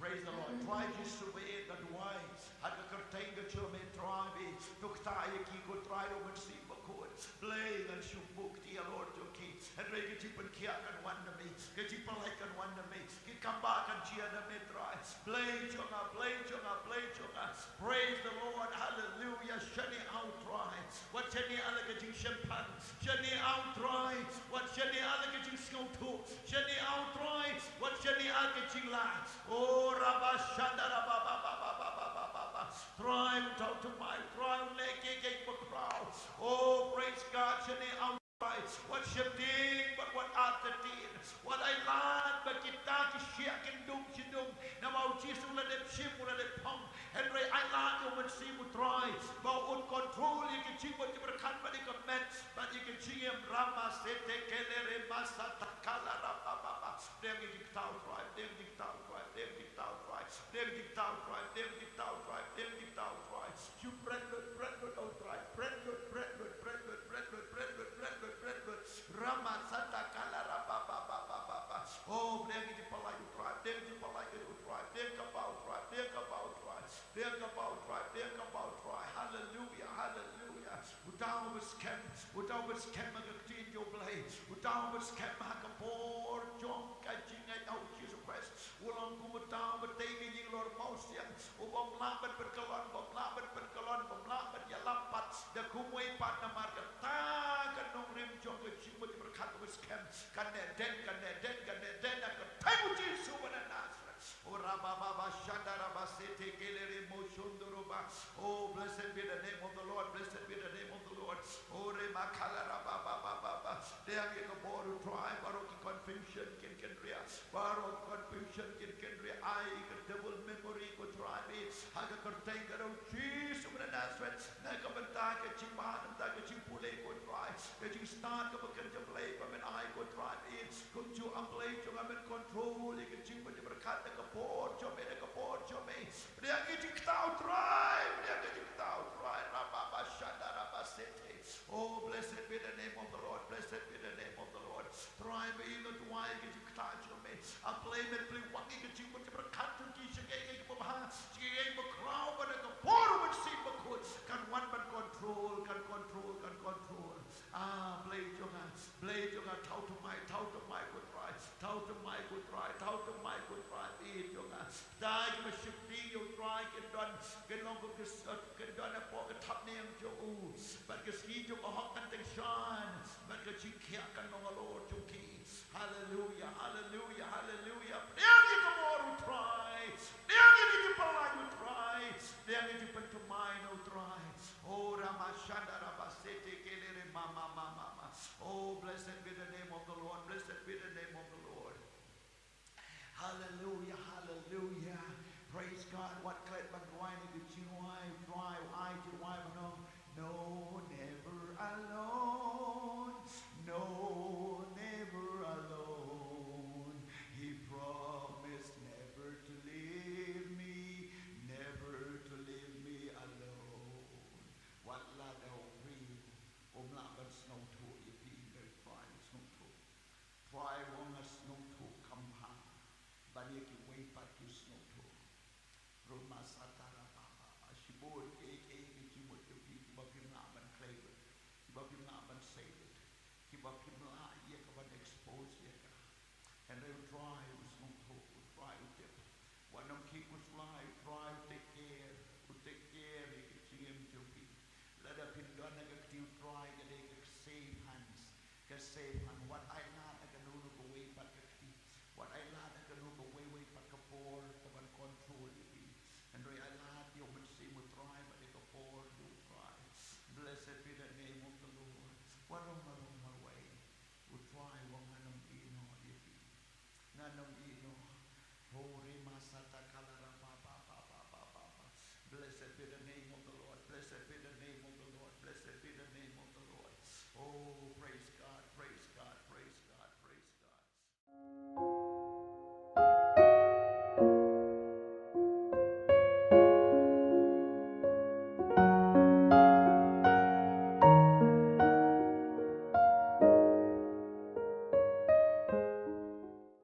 Speaker 3: Praise the Lord. Try just to wait that wise. At the curtain that you may try me. Look, Kiko try to see Bakut. Play and shoot book, dear Lord, to keep. And they get you and Kiak and wonder me. Get you like and wonder me. Get come back and cheer the try. Play, Jonah. Praise the Lord. Hallelujah. Shani out try. What Shani allocating champagne. Shani out try. What Shani allocating scout. Shani out try. What ke chingla. Oh rabashanda ba. Try talk to my try leke ke crowd. Oh praise God, shane out. What she did, but what other did. What I learned, but kita kisya kindum sidum. Na mau Jesus ula dem ship ula dem pong. Henry I learned you when see would try. Mau un control you can see what you berkan but you can met. But you can see him rama sete kelere masa takala rapa. Dem diktau try. Dem diktau try. Dem diktau try. Dem diktau try. Dem diktau try. Dem diktau try. You bread out try. Bread. Rama Santa Kalara Baba. Oh, there is the polite tribe, there is the polite tribe, there is about tribe, there is about tribe, there is about tribe, there is about tribe. Hallelujah, hallelujah. Without a scam, a clean your blade. Without a scam, a capor, John, catching it out, Jesus Christ. Ulang kumutang, but taking you, Lord Mosia. Ubom labat, but kalon, yalapat, the kumway partner market. Kanong rim jong ke chimut berkat wis kem kan den akan tahu Yesus pada Nazareth. Oh rababa shandara basete kelere moshondoroba. Oh blessed be the name of the Lord, blessed be the name of the Lord. Oh remakala rababa. There we go boru try baroki confusion kin ria. Barok confusion kin ria. I double memory ko try me. Haga kerteng karo Jesus pada Nazareth. Naga bentang ke cimahan tak ke cipule ko try. That you start to begin to play from an eye go drive in, come to a play to have in control, you can chip with the cut the kaport, you made a kaport, you may. They are getting out right, Rababa Shanda Rabasete. Oh, blessed be the name of the Lord, blessed be the name of the Lord. Try me even to why get you touch you may. I play me play one you can chip with the cut to teach again from her. She gave a crowd, but the poor would see but could. Can one but control, can control. Ah, blade your hands, tau to my good try, eat your hands. Die, you must be your try, get done a pocket top name to ooh, but you see you a hot and shine, but you can't know a Lord to keep. Hallelujah. There you go, more to try, there you try, there you put to mine, oh try. Oh, Ramashanda Rabasete Kelere Mama. Oh, blessed be the name of the Lord. Blessed be the name of the Lord. Hallelujah. Praise God. What clap but whining to drive, I to wife no, never alone. No, never alone. He promised never to leave me alone. What lad read, laban snow to you being very fine, snow to. Try one a snow to come home. But you can wait back to snow to. Roma Satara Papa, she bore you what you people of him laban claim it. Keep up him laban say it. Keep up him lie, yet one expose yet. And they'll try with snow to, try with it. One of them keep with fly, try to take care, you can see him to be. Let up in done a active try that they can save hands. Can save hand. What I learned I can do no way but what I learned I can do no way but a poor to control you. And I learned you will see with try but they can poor you try. Blessed be the name of the Lord. What on my way? We try one anong ino you. Nanong ino. Holy Masata Kalara Papa. Blessed be the name